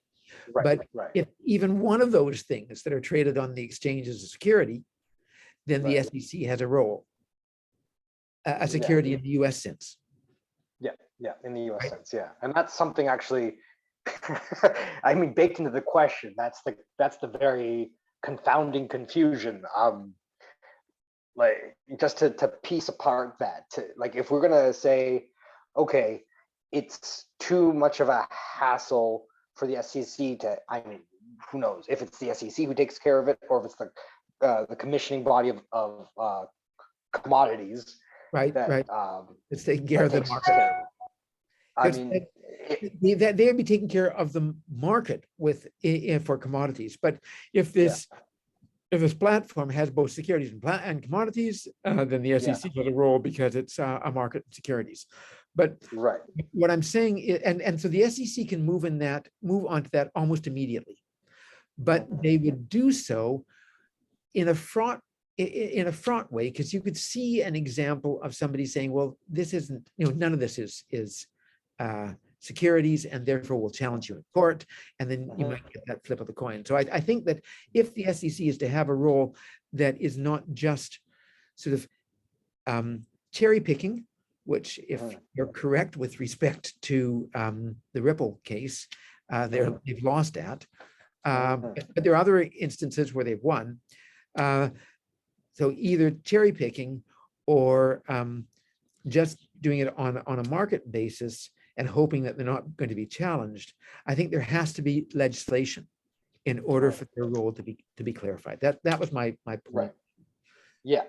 Speaker 1: But if even one of those things that are traded on the exchange is a security, then the SEC has a role, a security in the U.S. sense.
Speaker 2: Yeah, in the U.S. sense, yeah, and that's something actually. I mean, baked into the question. That's the very confounding confusion. Like, just to piece apart that, like, if we're gonna say, okay, it's too much of a hassle for the SEC to, I mean, who knows if it's the SEC who takes care of it or if it's the commissioning body of commodities.
Speaker 1: Right. It's taking care of the market. I mean, they'd be taking care of the market for commodities. But if this platform has both securities and commodities, then the SEC has a role because it's a market and securities. But what I'm saying is, and so the SEC can move onto that almost immediately, but they would do so in a fraught way, because you could see an example of somebody saying, well, this isn't, none of this is securities, and therefore will challenge you in court, and then you might get that flip of the coin. So I think that if the SEC is to have a role that is not just sort of cherry picking, which, if you're correct with respect to the Ripple case, they've lost at, but there are other instances where they've won. So either cherry picking or just doing it on a market basis and hoping that they're not going to be challenged. I think there has to be legislation in order
Speaker 2: Right.
Speaker 1: for their role to be clarified. That was my point.
Speaker 2: Right. Yeah,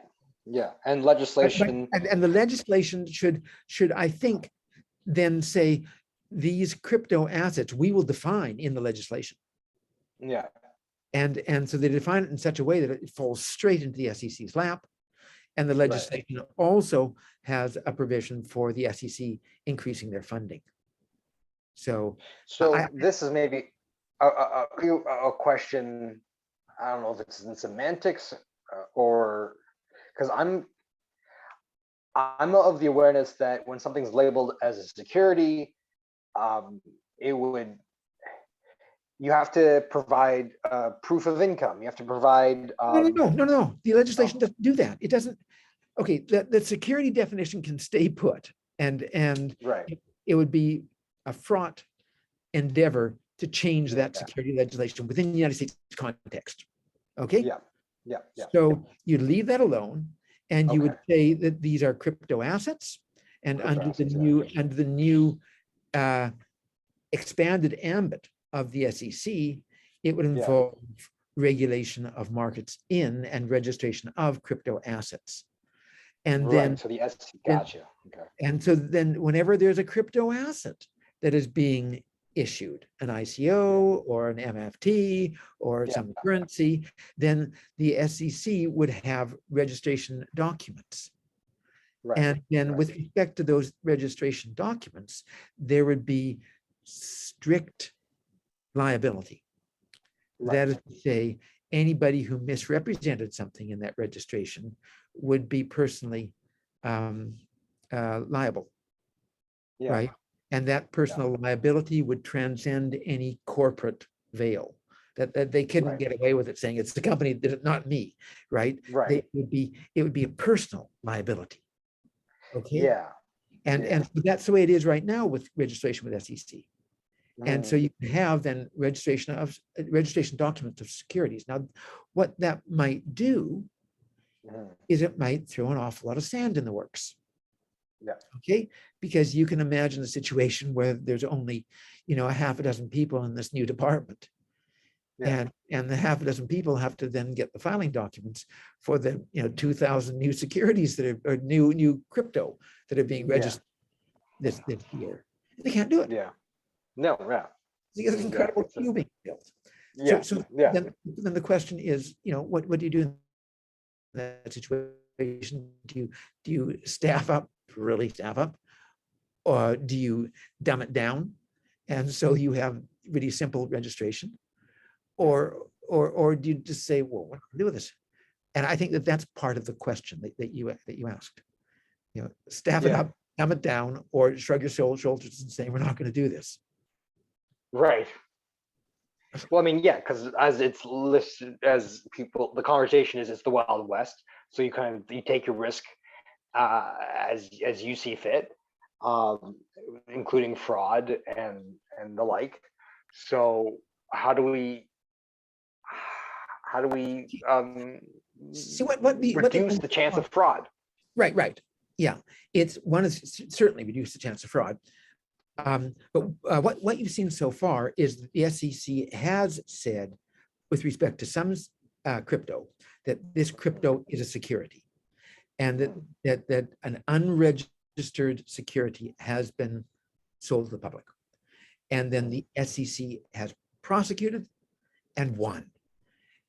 Speaker 2: yeah, and
Speaker 1: But,
Speaker 2: legislation,
Speaker 1: and the legislation should, I think, then say these crypto assets we will define in the legislation.
Speaker 2: yeah,
Speaker 1: And so they define it in such a way that it falls straight into the SEC's lap. And the
Speaker 2: right.
Speaker 1: legislation also has a provision for the SEC increasing their funding. So
Speaker 2: So this is maybe a question, I don't know if it's in semantics or, because I'm of the awareness that when something's labeled as a security, it would, you have to provide proof of income. You have to provide,
Speaker 1: no. The legislation doesn't do that. It doesn't. Okay, the security definition can stay put, and
Speaker 2: right,
Speaker 1: it would be a fraught endeavor to change that
Speaker 2: yeah,
Speaker 1: security legislation within the United States context. Okay,
Speaker 2: yeah, yeah, yeah,
Speaker 1: so you'd leave that alone, and you
Speaker 2: okay,
Speaker 1: would say that these are crypto assets, and
Speaker 2: crypto
Speaker 1: under the
Speaker 2: assets, yeah,
Speaker 1: new expanded ambit of the SEC, it would
Speaker 2: yeah,
Speaker 1: involve regulation of markets in and registration of crypto assets. And
Speaker 2: right, so the S,
Speaker 1: then
Speaker 2: gotcha, okay,
Speaker 1: and so then whenever there's a crypto asset that is being issued, an ICO or an MFT or
Speaker 2: yeah,
Speaker 1: some currency, then the SEC would have registration documents.
Speaker 2: right,
Speaker 1: And then
Speaker 2: right,
Speaker 1: with respect to those registration documents, there would be strict liability. That
Speaker 2: right,
Speaker 1: is to say, anybody who misrepresented something in that registration would be personally liable,
Speaker 2: yeah,
Speaker 1: right? And that personal liability would transcend any corporate veil. That they couldn't
Speaker 2: right,
Speaker 1: get away with it saying it's the company that did it, not me, right?
Speaker 2: right,
Speaker 1: It would be a personal liability. Okay.
Speaker 2: yeah, yeah,
Speaker 1: And that's the way it is right now with registration with SEC. And so
Speaker 2: mhm,
Speaker 1: you can have then registration documents of securities. Now, what that might do
Speaker 2: mhm,
Speaker 1: is it might throw an awful lot of sand in the works.
Speaker 2: yeah,
Speaker 1: Okay, because you can imagine a situation where there's only, a half a dozen people in this new department,
Speaker 2: yeah,
Speaker 1: and the half a dozen people have to then get the filing documents for the 2,000 new securities that are or new crypto that are being
Speaker 2: yeah,
Speaker 1: registered this year. They can't do it.
Speaker 2: yeah, no, yeah,
Speaker 1: There's
Speaker 2: exactly,
Speaker 1: incredible
Speaker 2: it's a,
Speaker 1: queue being built.
Speaker 2: yeah,
Speaker 1: So
Speaker 2: yeah,
Speaker 1: then the question is, what do you do in that situation? Do you staff up, really staff up, or do you dumb it down, and so you have really simple registration, or do you just say, well, what do we do with this? And I think that that's part of the question that you asked. Staff it
Speaker 2: yeah,
Speaker 1: up, dumb it down, or shrug your shoulders and say, we're not going to do this.
Speaker 2: right. Well, I mean, yeah, because as it's listed, as people, the conversation is it's the Wild West, so you kind of you take your risk as you see fit, um, including fraud and the like. So how do we
Speaker 1: See what
Speaker 2: reduce the chance of fraud?
Speaker 1: right. Yeah, it's one is certainly reduce the chance of fraud. But what you've seen so far is that the SEC has said, with respect to some crypto, that this crypto is a security, and that an unregistered security has been sold to the public, and then the SEC has prosecuted and won,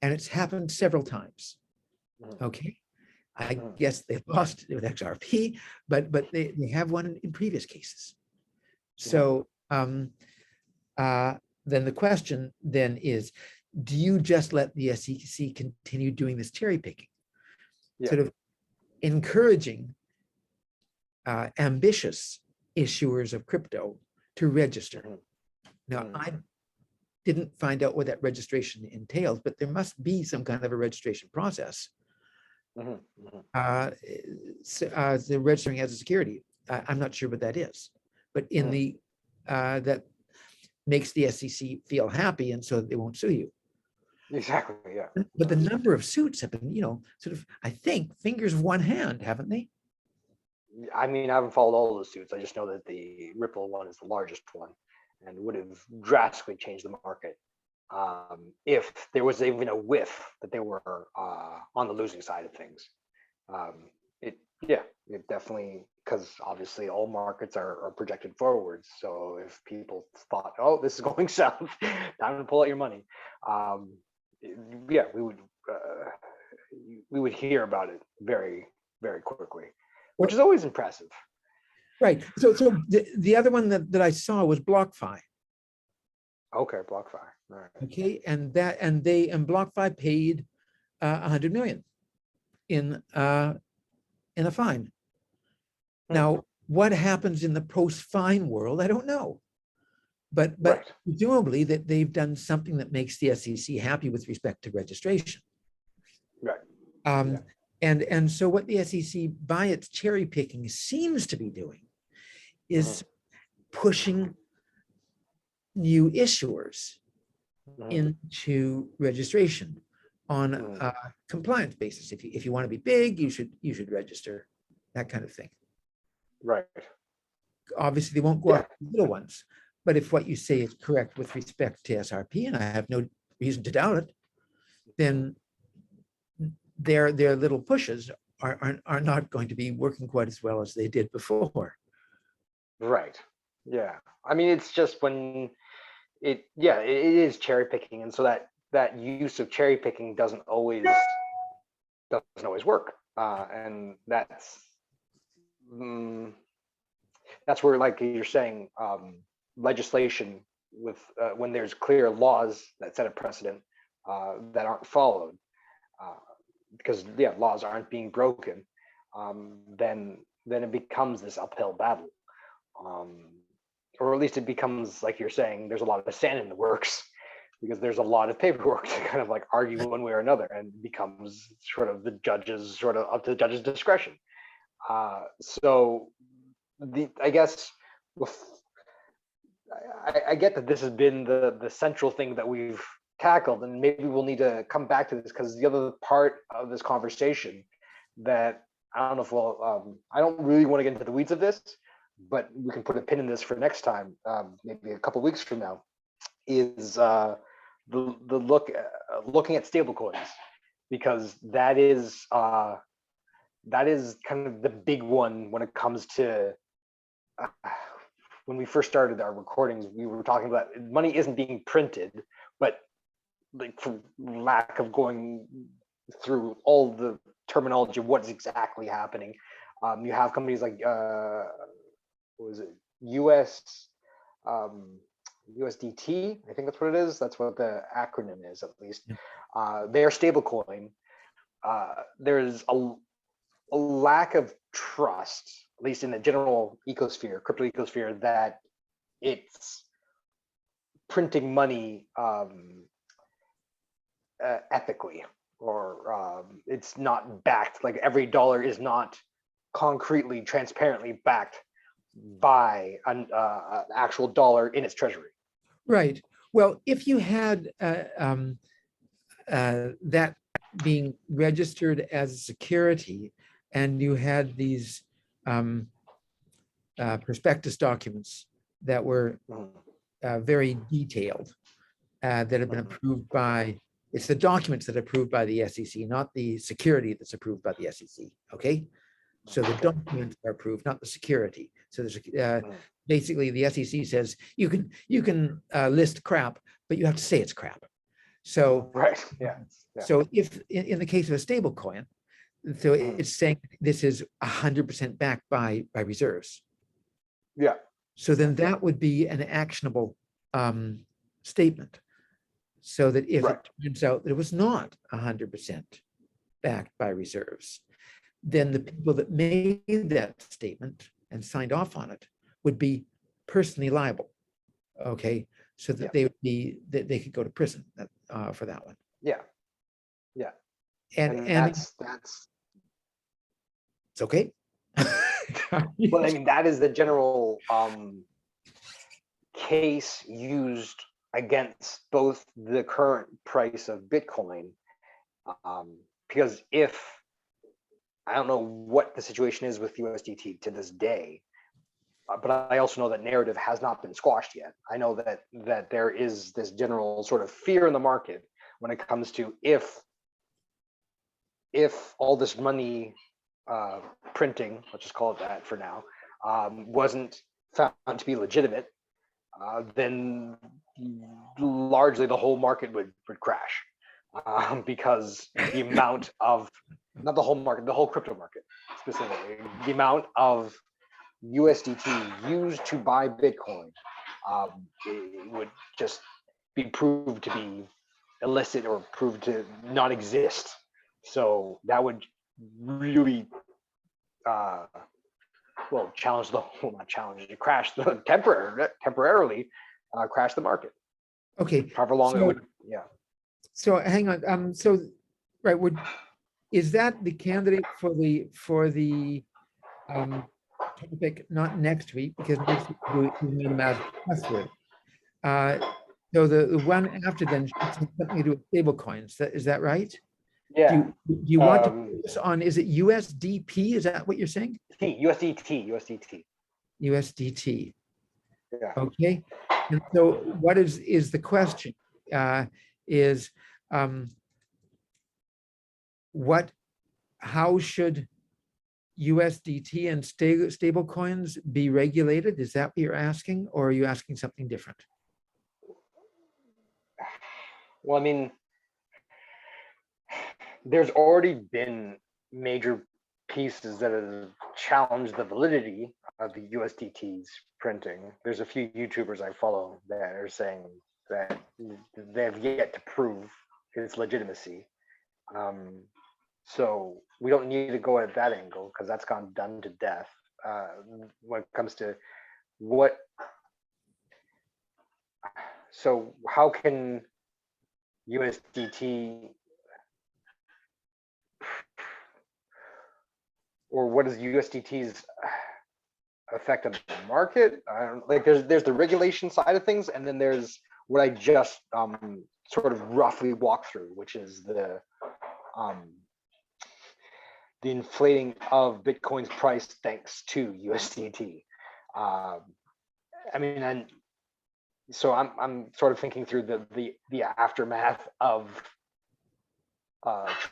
Speaker 1: and it's happened several times. Okay, I guess they lost with XRP, but they have won in previous cases. So then the question then is, do you just let the SEC continue doing this cherry picking, sort of encouraging ambitious issuers of crypto to register? Now, I didn't find out what that registration entails, but there must be some kind of a registration process. The registering as a security, I'm not sure what that is, but in the that makes the SEC feel happy, and so they won't sue you.
Speaker 2: Exactly, yeah.
Speaker 1: But the number of suits have been, sort of, I think, fingers of one hand, haven't they?
Speaker 2: I mean, I haven't followed all the suits. I just know that the Ripple one is the largest one and would have drastically changed the market. if there was even a whiff that they were on the losing side of things. Yeah, it definitely, because obviously all markets are projected forwards. So if people thought, oh, this is going south, time to pull out your money, um, yeah, we would hear about it very, very quickly, which
Speaker 1: Well,
Speaker 2: is always impressive.
Speaker 1: right. So the other one that I saw was BlockFi.
Speaker 2: Okay, BlockFi. All right.
Speaker 1: Okay, and BlockFi paid 100 million in a fine. Now, what happens in the post-fine world, I don't know. But
Speaker 2: Right.
Speaker 1: presumably that they've done something that makes the SEC happy with respect to registration.
Speaker 2: Right.
Speaker 1: Yeah. And so what the SEC, by its cherry picking, seems to be doing is pushing new issuers into registration on a compliance basis. If you want to be big, you should register, that kind of thing.
Speaker 2: Right.
Speaker 1: Obviously, they won't go after little ones, but if what you say is correct with respect to SRP, and I have no reason to doubt it, then their little pushes are not going to be working quite as well as they did before.
Speaker 2: Right. Yeah. I mean, it's just when it is cherry picking, and so that use of cherry picking doesn't always work, and that's where, like you're saying, legislation with when there's clear laws that set a precedent that aren't followed, because laws aren't being broken, then it becomes this uphill battle, or at least it becomes, like you're saying, there's a lot of sand in the works because there's a lot of paperwork to kind of like argue one way or another, and it becomes sort of up to the judge's discretion. So I guess I get that this has been the central thing that we've tackled, and maybe we'll need to come back to this, because the other part of this conversation that I don't know if I don't really want to get into the weeds of this, but we can put a pin in this for next time, maybe a couple weeks from now, is looking at stablecoins, because that is kind of the big one when it comes to when we first started our recordings. We were talking about money isn't being printed, but like, for lack of going through all the terminology of what's exactly happening, you have companies like what was it, USDT, I think that's what it is. That's what the acronym is, at least. Their stablecoin, there's a lack of trust, at least in the general ecosphere, crypto ecosphere, that it's printing money ethically, or it's not backed, like every dollar is not concretely, transparently backed by an actual dollar in its treasury.
Speaker 1: Right. Well, if you had that being registered as a security, and you had these prospectus documents that were very detailed, that have been approved by, it's the documents that are approved by the SEC, not the security that's approved by the SEC. Okay. So the documents are approved, not the security. So there's basically the SEC says you can list crap, but you have to say it's crap. So
Speaker 2: right, yeah.
Speaker 1: So if in the case of a stable coin, so it's saying this is 100% backed by reserves.
Speaker 2: Yeah.
Speaker 1: So then that would be an actionable statement. So that if it turns out that it was not 100% backed by reserves, then the people that made that statement and signed off on it would be personally liable. Okay, so that they would be, that they could go to prison for that one.
Speaker 2: Yeah.
Speaker 1: And
Speaker 2: that's
Speaker 1: it's okay.
Speaker 2: well, I mean, that is the general case used against both the current price of Bitcoin, because if I don't know what the situation is with USDT to this day, but I also know that narrative has not been squashed yet. I know that there is this general sort of fear in the market when it comes to if all this money printing, let's just call it that for now, wasn't found to be legitimate, then largely the whole market would crash, because the amount of, not the whole market, the whole crypto market specifically, the amount of USDT used to buy Bitcoin, it would just be proved to be illicit or proved to not exist. So that would really, well, challenge the whole, not challenge, it crash the temporarily crash the market.
Speaker 1: Okay,
Speaker 2: However long it
Speaker 1: so-
Speaker 2: would, yeah.
Speaker 1: so hang on, so, right, is that the candidate for the topic, not next week, because next week we made them as password. So the one after then should have something to do with stable coins, is that right?
Speaker 2: Yeah.
Speaker 1: Do you want to focus on, is it USDP? Is that what you're saying?
Speaker 2: USDT.
Speaker 1: USDT.
Speaker 2: Yeah.
Speaker 1: Okay. And so what is the question? Is how should USDT and stable coins be regulated? Is that what you're asking, or are you asking something different?
Speaker 2: Well, I mean, there's already been major pieces that have challenged the validity of the USDT's printing. There's a few YouTubers I follow that are saying that they've yet to prove its legitimacy. So we don't need to go at that angle because that's gone done to death. When it comes to so how can USDT, or what is USDT's effect on the market? I don't, like, there's the regulation side of things, and then there's what I just sort of roughly walked through, which is the inflating of Bitcoin's price thanks to USDT. I mean, and so I'm sort of thinking through the aftermath of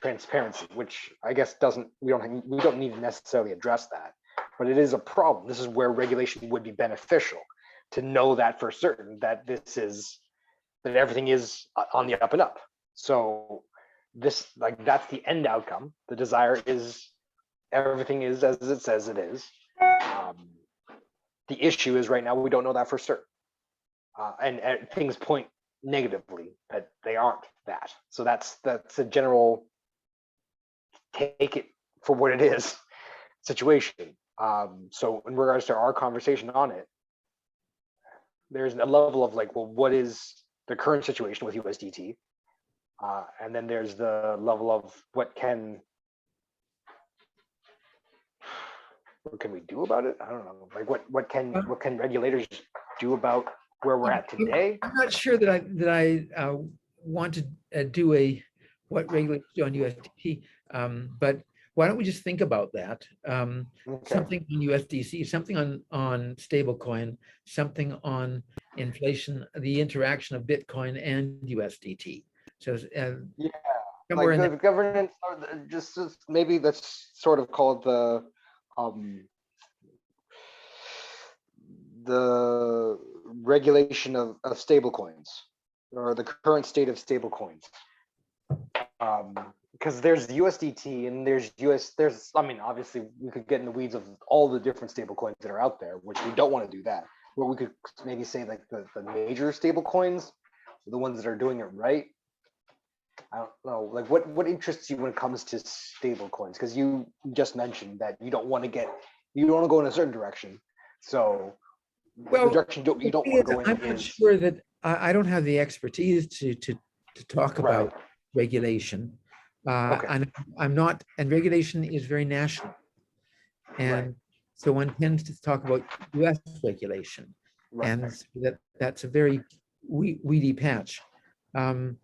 Speaker 2: transparency, which I guess we don't need to necessarily address that, but it is a problem. This is where regulation would be beneficial, to know that for certain that that everything is on the up and up. So this, like, that's the end outcome. The desire is everything is as it says it is. The issue is right now we don't know that for certain, and things point negatively that they aren't that. So that's a general take it for what it is situation. So in regards to our conversation on it, there's a level of like, well, what is the current situation with USDT? And then there's the level of what can we do about it? I don't know. Like what can regulators do about where we're at today?
Speaker 1: I'm not sure that I want to do what regulators do on USDT, but why don't we just think about that?
Speaker 2: Okay.
Speaker 1: Something on USDC, something on stablecoin, something on inflation, the interaction of Bitcoin and USDT. So
Speaker 2: Yeah,
Speaker 1: somewhere in
Speaker 2: like the
Speaker 1: that.
Speaker 2: governance, or just maybe let's sort of call it the regulation of stablecoins, or the current state of stablecoins. Because there's USDT and there's I mean, obviously we could get in the weeds of all the different stablecoins that are out there, which we don't want to do that. But we could maybe say like the major stablecoins, the ones that are doing it right. I don't know, like what interests you when it comes to stable coins? Because you just mentioned that you don't want to go in a certain direction. So
Speaker 1: Well,
Speaker 2: the direction you don't want to go in
Speaker 1: I'm not
Speaker 2: is
Speaker 1: sure that I don't have the expertise to talk
Speaker 2: right.
Speaker 1: about regulation.
Speaker 2: Okay.
Speaker 1: And I'm not, and regulation is very national. And so one tends to talk about US regulation.
Speaker 2: Right.
Speaker 1: And so that's a very weedy patch. So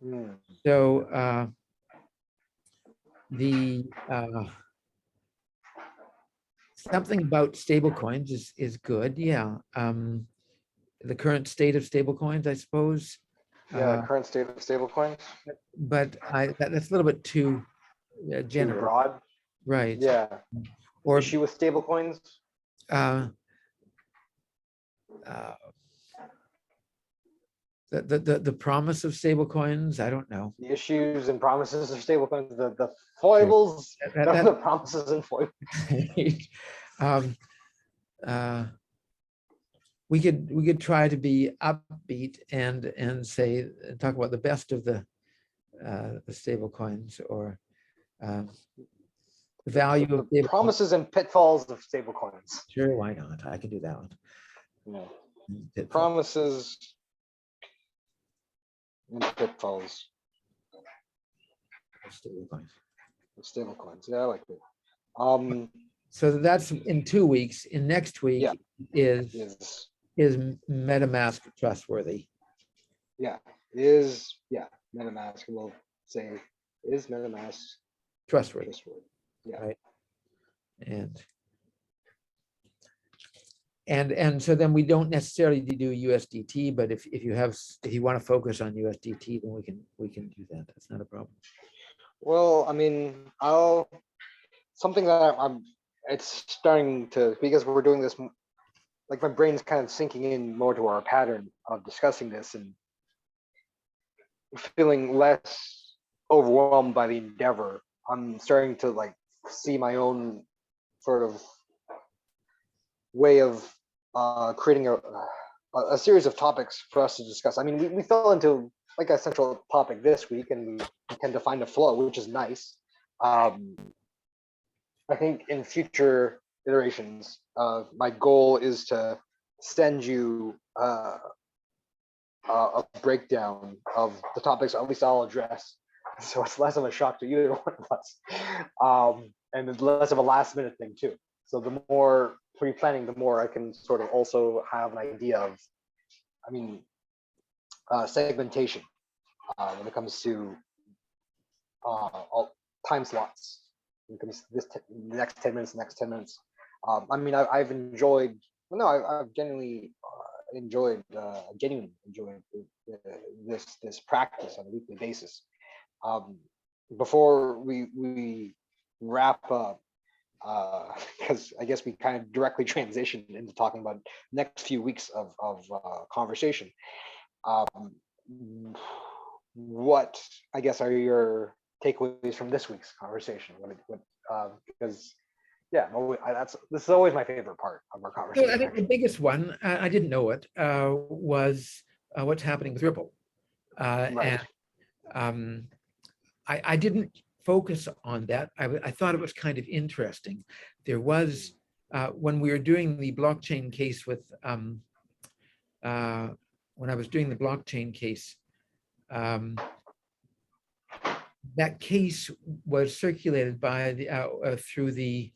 Speaker 1: something about stable coins is good. Yeah. The current state of stable coins, I suppose.
Speaker 2: Yeah, current state of stablecoins,
Speaker 1: But that's a little bit too
Speaker 2: too
Speaker 1: general,
Speaker 2: broad.
Speaker 1: right?
Speaker 2: Yeah,
Speaker 1: Or
Speaker 2: issue with stablecoins.
Speaker 1: uh, uh, the promise of stable coins. I don't know.
Speaker 2: The issues and promises of stablecoins, the foibles,
Speaker 1: That,
Speaker 2: the promises and foibles.
Speaker 1: um, uh, we could try to be upbeat and say talk about the best of the stable coins, or the value of
Speaker 2: The
Speaker 1: stable coins.
Speaker 2: promises and pitfalls of stablecoins.
Speaker 1: Sure, why not? I can do that one.
Speaker 2: Yeah.
Speaker 1: Pitfall.
Speaker 2: Promises and pitfalls
Speaker 1: Stable coins.
Speaker 2: of stablecoins. Yeah, I like that.
Speaker 1: So that's in 2 weeks. In next week
Speaker 2: Yeah.
Speaker 1: is
Speaker 2: Is
Speaker 1: MetaMask trustworthy?
Speaker 2: MetaMask, we'll say, is MetaMask
Speaker 1: Trustworthy.
Speaker 2: trustworthy? Yeah.
Speaker 1: Right. And so then we don't necessarily do USDT, but if you want to focus on USDT, then we can do that. That's not a problem.
Speaker 2: Well, I mean, something that it's starting to, because we're doing this, like my brain's kind of sinking in more to our pattern of discussing this and feeling less overwhelmed by the endeavor. I'm starting to like see my own sort of way of creating a series of topics for us to discuss. I mean, we fell into like a central topic this week, and we tend to find a flow, which is nice. I think in future iterations, my goal is to send you a breakdown of the topics at least I'll address, so it's less of a shock to either one of us, and it's less of a last minute thing too. So the more pre-planning, the more I can sort of also have an idea of, I mean, segmentation when it comes to time slots. When it comes to this next 10 minutes, next 10 minutes. I mean, I've enjoyed. Well, no, I've genuinely enjoyed this practice on a weekly basis. Before we wrap up, because I guess we kind of directly transitioned into talking about next few weeks of conversation. What I guess are your takeaways from this week's conversation? Because yeah, this is always my favorite part of our
Speaker 1: So
Speaker 2: conversation.
Speaker 1: I think the biggest one, I didn't know it, was what's happening with Ripple.
Speaker 2: Right.
Speaker 1: And I didn't focus on that. I thought it was kind of interesting. There was, when we were doing the blockchain case with, when I was doing the blockchain case, that case was circulated by the through the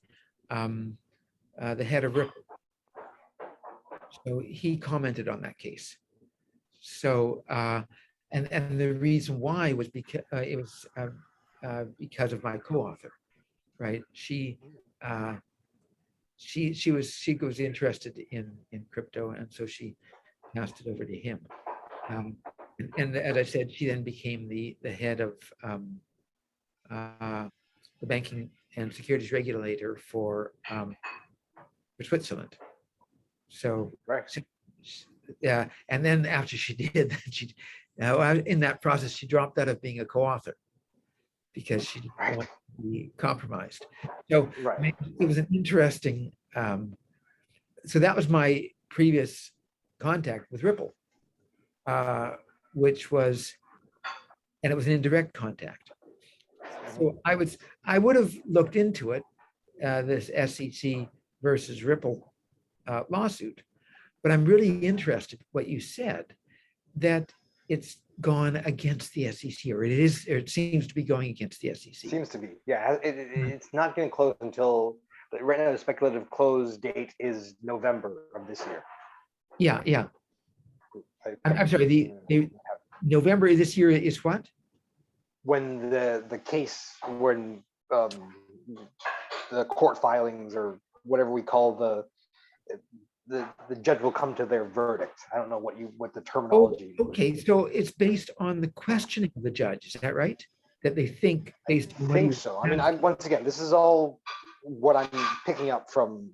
Speaker 1: head of Ripple. So he commented on that case. So and the reason why was because it was because of my co-author, right? She was interested in crypto, and so she passed it over to him. And as I said, she then became the head of the banking and securities regulator for Switzerland. So,
Speaker 2: Right.
Speaker 1: yeah, and then after she did, she in that process she dropped out of being a co-author because she didn't
Speaker 2: Right.
Speaker 1: want to be compromised. So
Speaker 2: Right.
Speaker 1: it was an interesting. So that was my previous contact with Ripple, which was, and it was an indirect contact. So I would have looked into it, this SEC versus Ripple lawsuit, but I'm really interested what you said, that it's gone against the SEC, or it seems to be going against the SEC.
Speaker 2: Seems to be, yeah. It's not getting closed until right now. The speculative close date is November of this year.
Speaker 1: Yeah. I'm sorry. The November of this year is what?
Speaker 2: When the case, when the court filings are whatever we call the judge will come to their verdict. I don't know what the
Speaker 1: Oh,
Speaker 2: terminology.
Speaker 1: okay, so it's based on the questioning of the judge, is that right? That they think based on
Speaker 2: I
Speaker 1: what he
Speaker 2: think
Speaker 1: was
Speaker 2: so. I mean,
Speaker 1: asking.
Speaker 2: once again, this is all what I'm picking up from.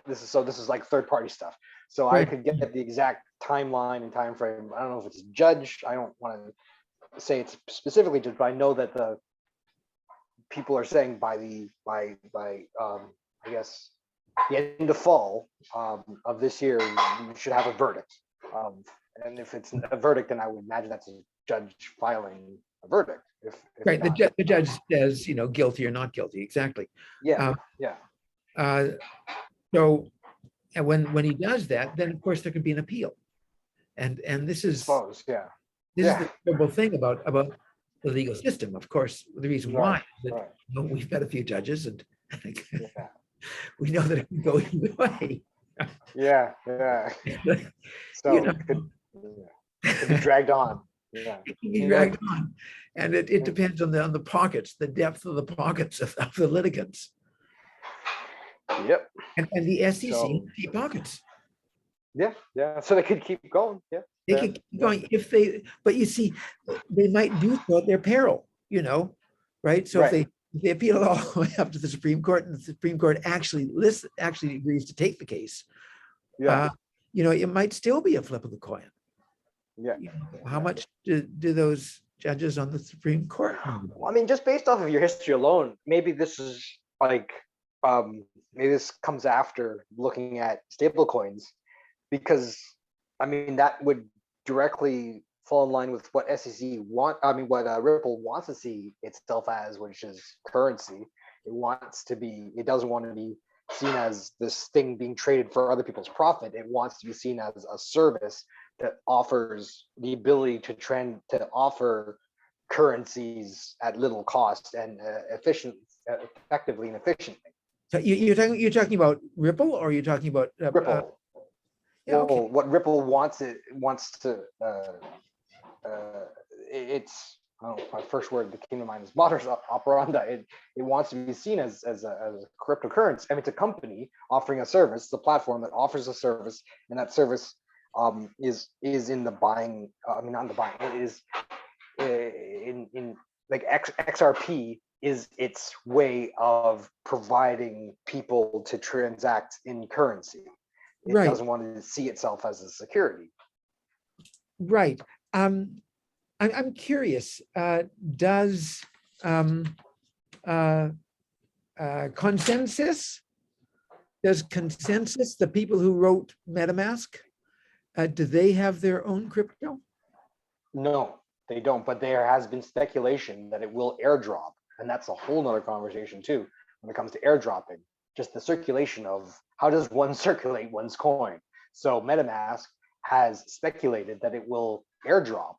Speaker 2: This is like third party stuff. So I
Speaker 1: Right.
Speaker 2: could get the exact timeline and time frame. I don't know if it's judge. I don't want to say it's specifically judge, but I know that the people are saying by I guess the end of fall of this year, we should have a verdict. And if it's a verdict, then I would imagine that's a judge filing a verdict. If
Speaker 1: Right,
Speaker 2: not,
Speaker 1: the judge says, guilty or not guilty, exactly.
Speaker 2: yeah,
Speaker 1: Uh,
Speaker 2: yeah,
Speaker 1: uh, So, and when he does that, then of course there could be an appeal. And this
Speaker 2: I
Speaker 1: is
Speaker 2: suppose, yeah,
Speaker 1: the
Speaker 2: yeah,
Speaker 1: terrible thing about the legal system. Of course, the reason why
Speaker 2: right,
Speaker 1: is that
Speaker 2: right,
Speaker 1: we've got a few judges and
Speaker 2: yeah,
Speaker 1: we know that it can go either way.
Speaker 2: yeah, yeah.
Speaker 1: You
Speaker 2: So
Speaker 1: know,
Speaker 2: it could be dragged on. Yeah,
Speaker 1: it can
Speaker 2: I
Speaker 1: be
Speaker 2: mean, like,
Speaker 1: dragged on. And it
Speaker 2: mm,
Speaker 1: depends on the pockets, the depth of the pockets of the litigants.
Speaker 2: yep.
Speaker 1: And the SEC has
Speaker 2: So
Speaker 1: deep pockets.
Speaker 2: yeah, yeah. So they could keep going. Yeah,
Speaker 1: They
Speaker 2: yeah,
Speaker 1: could keep
Speaker 2: yeah.
Speaker 1: going if they, but you see, they might do so at their peril, right? So
Speaker 2: Right.
Speaker 1: if they appeal it all the way up to the Supreme Court and the Supreme Court actually agrees to take the case,
Speaker 2: Yeah,
Speaker 1: uh, it might still be a flip of the coin.
Speaker 2: yeah.
Speaker 1: How
Speaker 2: Yeah.
Speaker 1: much do those judges on the Supreme Court know?
Speaker 2: Well, I mean, just based off of your history alone, maybe this is like, maybe this comes after looking at stable coins, because I mean that would directly fall in line with what SEC want. I mean, what Ripple wants to see itself as, which is currency. It wants to be. It doesn't want to be seen as this thing being traded for other people's profit. It wants to be seen as a service that offers the ability to offer currencies at little cost and effectively and efficiently.
Speaker 1: So you're talking about Ripple, or you're talking about
Speaker 2: Ripple.
Speaker 1: yeah, okay,
Speaker 2: Well, what Ripple wants to it's, I don't know, my first word that came to mind is modus operandi. It wants to be seen as a cryptocurrency. I mean, it's a company offering a service, it's a platform that offers a service, and that service is in the buying. I mean, not in the buying. It is in like XRP is its way of providing people to transact in currency. It
Speaker 1: right,
Speaker 2: doesn't want to see itself as a security.
Speaker 1: right. I'm curious. Does uh, Consensus? Does Consensus, the people who wrote MetaMask, do they have their own crypto?
Speaker 2: No, they don't. But there has been speculation that it will airdrop, and that's a whole nother conversation too. When it comes to airdropping, just the circulation of how does one circulate one's coin. So MetaMask has speculated that it will airdrop,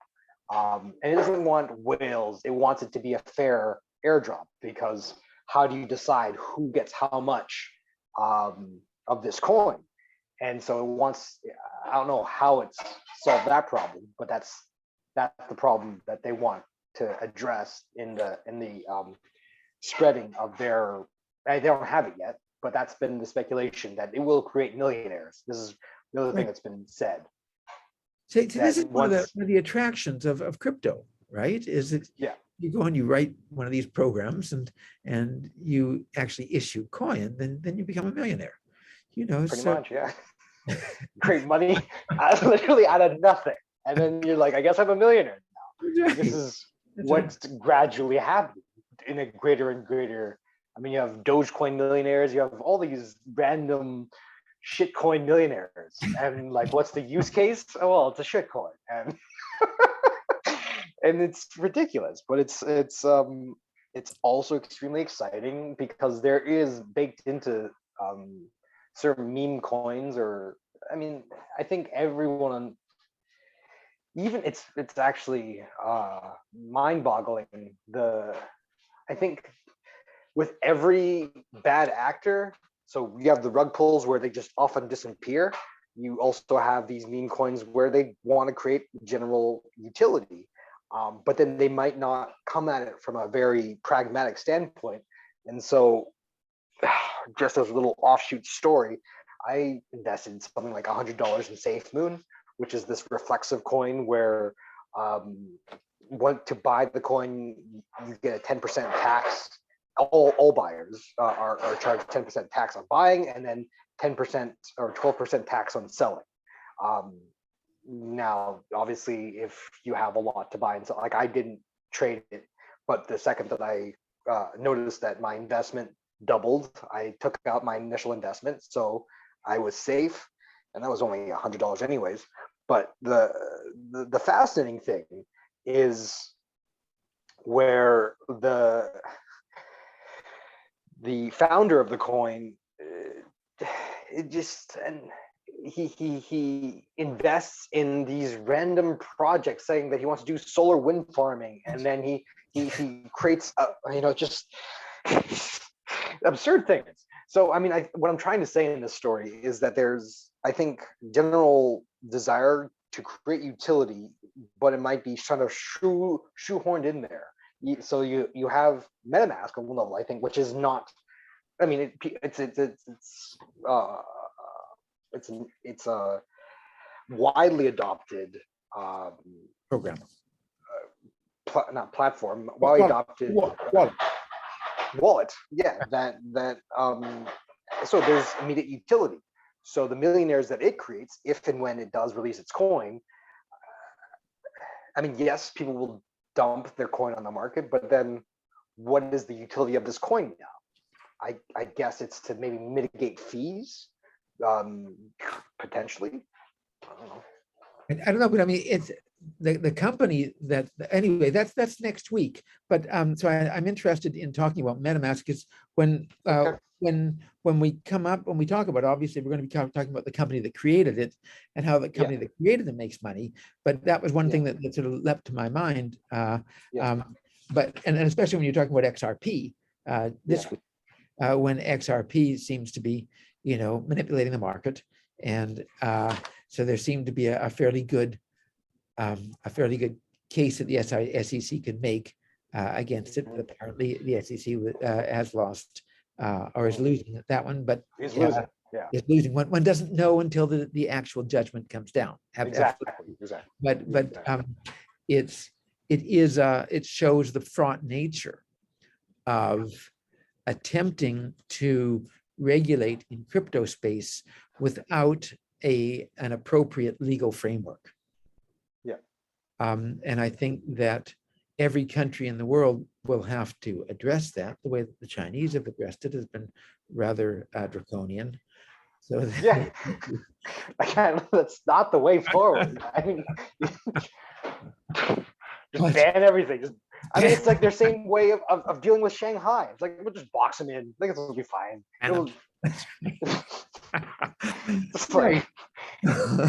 Speaker 2: and it doesn't want whales. It wants it to be a fair airdrop, because how do you decide who gets how much of this coin? And so it wants. I don't know how it's solved that problem, but that's the problem that they want to address in the spreading of their. They don't have it yet, but that's been the speculation that it will create millionaires. This is the other thing
Speaker 1: Right.
Speaker 2: that's been said.
Speaker 1: So this is
Speaker 2: That
Speaker 1: one
Speaker 2: once,
Speaker 1: of the attractions of crypto, right? Is that
Speaker 2: yeah,
Speaker 1: you go and you write one of these programs and you actually issue coin, then you become a millionaire.
Speaker 2: pretty
Speaker 1: So
Speaker 2: much, yeah. Create money literally out of nothing, and then you're like, I guess I'm a millionaire. This is
Speaker 1: That's right.
Speaker 2: what's gradually happening in a greater and greater. I mean, you have Dogecoin millionaires, you have all these random shitcoin millionaires, and like, what's the use case? Oh, well, it's a shitcoin, and and it's ridiculous, but it's also extremely exciting because there is baked into certain meme coins, or I mean, I think everyone, even it's actually mind-boggling. I think with every bad actor, so you have the rug pulls where they just often disappear. You also have these meme coins where they want to create general utility, but then they might not come at it from a very pragmatic standpoint. And so just as a little offshoot story, I invested something like $100 in SafeMoon, which is this reflexive coin where want to buy the coin, you get a 10% tax. All buyers are charged 10% tax on buying, and then 10% or 12% tax on selling. Now, obviously, if you have a lot to buy and sell, like I didn't trade it, but the second that I noticed that my investment doubled, I took out my initial investment, so I was safe, and that was only $100 anyways. But the fascinating thing is where the founder of the coin, it just, and he invests in these random projects, saying that he wants to do solar wind farming, and then he creates just absurd things. So I mean, what I'm trying to say in this story is that there's, I think, general desire to create utility, but it might be kind of shoehorned in there. So you have MetaMask on one level, I think, which is not. I mean, it's a widely adopted
Speaker 1: Program.
Speaker 2: not platform, widely adopted wallet. Yeah, so there's immediate utility. So the millionaires that it creates, if and when it does release its coin, I mean, yes, people will dump their coin on the market, but then what is the utility of this coin now? I guess it's to maybe mitigate fees, potentially. I don't know.
Speaker 1: I don't know, but I mean, it's the company that, anyway, that's next week. But so I'm interested in talking about MetaMask, because when we talk about it, obviously we're going to be talking about the company that created it and how the company that created it makes money. But that was one thing that sort of leapt to my mind. But especially when you're talking about XRP this week, when XRP seems to be, manipulating the market, and so there seemed to be a fairly good case that the SEC could make against it. But apparently, the SEC has lost or is losing that one. But
Speaker 2: He's losing. Yeah,
Speaker 1: is losing. One doesn't know until the actual judgment comes down.
Speaker 2: Exactly.
Speaker 1: But it shows the fraught nature of attempting to regulate in crypto space without an appropriate legal framework.
Speaker 2: Yeah.
Speaker 1: And I think that every country in the world will have to address that. The way that the Chinese have addressed it has been rather draconian. So
Speaker 2: yeah, that's not the way forward. I mean, just ban everything. I mean, it's like their same way of dealing with Shanghai. It's like, we'll just box them in. I think it'll be fine. Just like,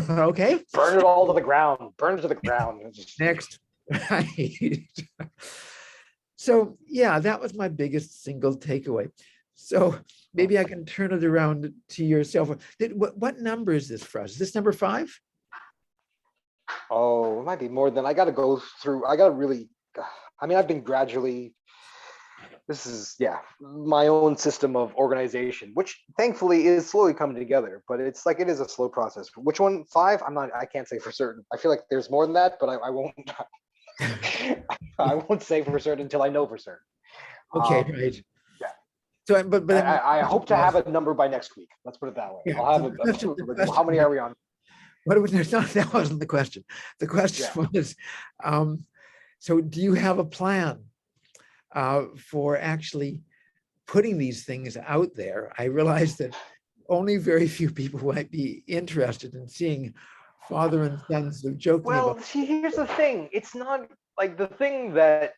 Speaker 1: okay.
Speaker 2: Burn it all to the ground. Burn it to the ground.
Speaker 1: Next. Right. So yeah, that was my biggest single takeaway. So maybe I can turn it around to yourself. What number is this for us? Is this number 5?
Speaker 2: Oh, it might be more than. I got to go through. I got to really. I mean, I've been gradually. This is my own system of organization, which thankfully is slowly coming together. But it's like it is a slow process. Which one? 5? I'm not. I can't say for certain. I feel like there's more than that, but I won't. I won't say for certain until I know for certain.
Speaker 1: Okay, right.
Speaker 2: Yeah.
Speaker 1: So, but
Speaker 2: I hope to have a number by next week. Let's put it that way.
Speaker 1: Yeah,
Speaker 2: I'll have how many are we on?
Speaker 1: That wasn't the question. The question was, so do you have a plan for actually putting these things out there? I realize that only very few people might be interested in seeing father and son sort of joking
Speaker 2: Well,
Speaker 1: about.
Speaker 2: see, here's the thing. It's not like the thing that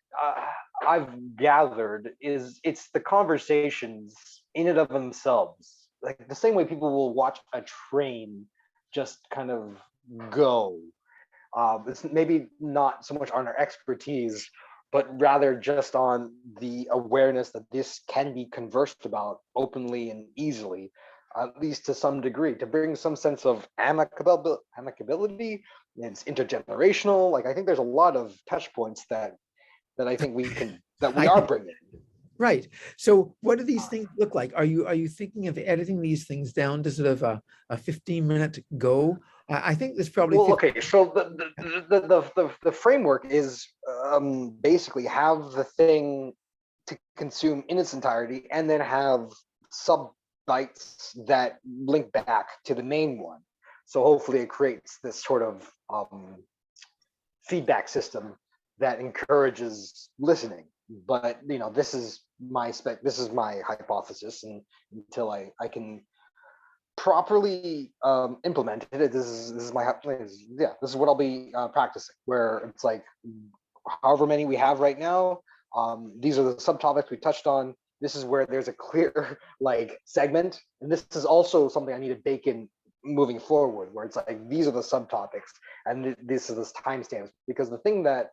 Speaker 2: I've gathered is it's the conversations in and of themselves. Like the same way people will watch a train just kind of go. It's maybe not so much on our expertise, but rather just on the awareness that this can be conversed about openly and easily, at least to some degree, to bring some sense of amicability. It's intergenerational. Like I think there's a lot of touch points that I think we are bringing.
Speaker 1: Right. So what do these things look like? Are you thinking of editing these things down to sort of a 15-minute go? I think there's probably
Speaker 2: Well,
Speaker 1: 50.
Speaker 2: okay, so the framework is basically have the thing to consume in its entirety, and then have sub bytes that link back to the main one. So hopefully it creates this sort of feedback system that encourages listening. But this is this is my hypothesis, and until I can properly implemented it, this is my yeah, this is what I'll be practicing, where it's like however many we have right now, these are the subtopics we touched on. This is where there's a clear like segment, and this is also something I need to bake in moving forward, where it's like these are the subtopics and this is the timestamps, because the thing that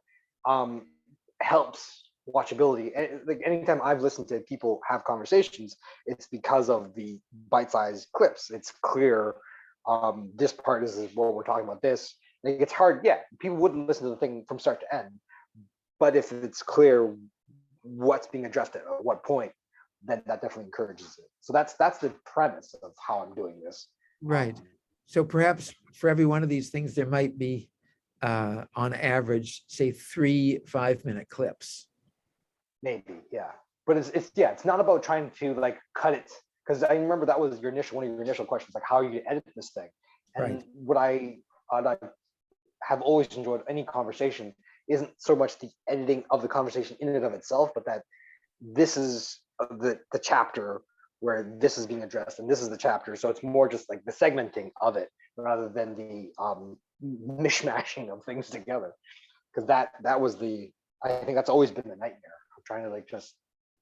Speaker 2: helps watchability, like anytime I've listened to people have conversations, it's because of the bite-sized clips. It's clear, this part is what we're talking about. This, like, it's hard, yeah, people wouldn't listen to the thing from start to end, but if it's clear what's being addressed at what point, then that definitely encourages it. So that's the premise of how I'm doing this.
Speaker 1: Right. So perhaps for every one of these things, there might be on average, say 3 5-minute clips.
Speaker 2: Maybe, yeah. But it's yeah, it's not about trying to like cut it, because I remember that was your initial one of your initial questions, like how are you to edit this thing? And
Speaker 1: Right.
Speaker 2: what I have always enjoyed any conversation isn't so much the editing of the conversation in and of itself, but that this is the chapter where this is being addressed, and this is the chapter. So it's more just like the segmenting of it rather than the mishmashing of things together. Because that was the, I think that's always been the nightmare of trying to like just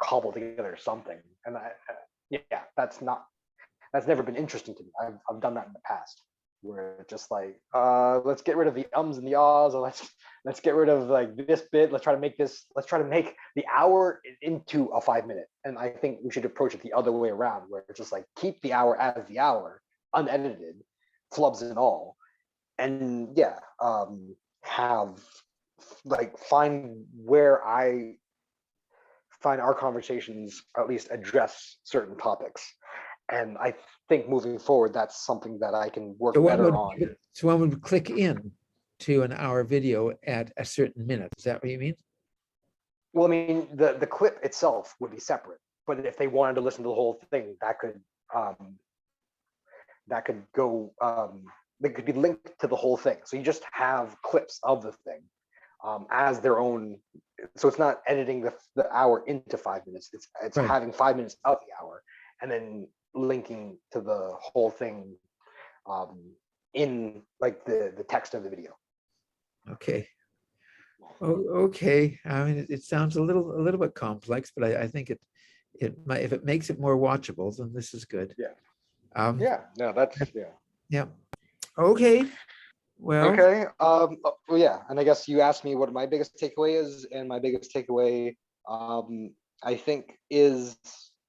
Speaker 2: cobble together something. And yeah, that's never been interesting to me. I've done that in the past, where it's just like let's get rid of the ums and the ahs, or let's get rid of like this bit, let's try to make the hour into a 5-minute. And I think we should approach it the other way around, where it's just like keep the hour as the hour, unedited, flubs and all. And yeah, have like find where I find our conversations at least address certain topics. And I think moving forward, that's something that I can work
Speaker 1: So
Speaker 2: better on.
Speaker 1: one would click in to an hour video at a certain minute. Is that what you mean?
Speaker 2: Well, I mean, the clip itself would be separate, but if they wanted to listen to the whole thing, that could go they could be linked to the whole thing. So you just have clips of the thing as their own. So it's not editing the hour into 5 minutes. It's
Speaker 1: Right.
Speaker 2: having 5 minutes of the hour and then linking to the whole thing in like the text of the video.
Speaker 1: Okay. Okay. I mean, it sounds a little bit complex, but I think it might, if it makes it more watchable, then this is good.
Speaker 2: Yeah.
Speaker 1: Um,
Speaker 2: Yeah. No, that's yeah.
Speaker 1: yeah. Okay. Well,
Speaker 2: Okay. Well, yeah, and I guess you asked me what my biggest takeaway is, and my biggest takeaway, I think, is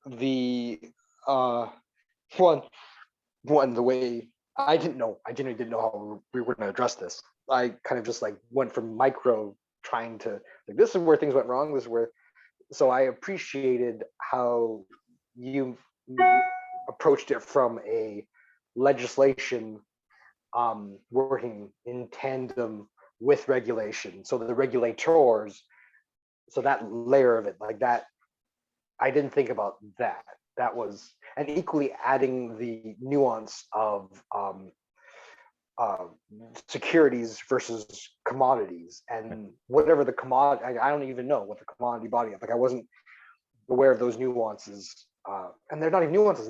Speaker 2: the one the way I genuinely didn't know how we were going to address this. I kind of just like went from micro trying to like this is where things went wrong. This is where, so I appreciated how you approached it from a legislation working in tandem with regulation. So the regulators, so that layer of it, like that, I didn't think about that. That was, and equally adding the nuance of securities versus commodities, and whatever the commodity, I don't even know what the commodity body of, like I wasn't aware of those nuances, and they're not even nuances.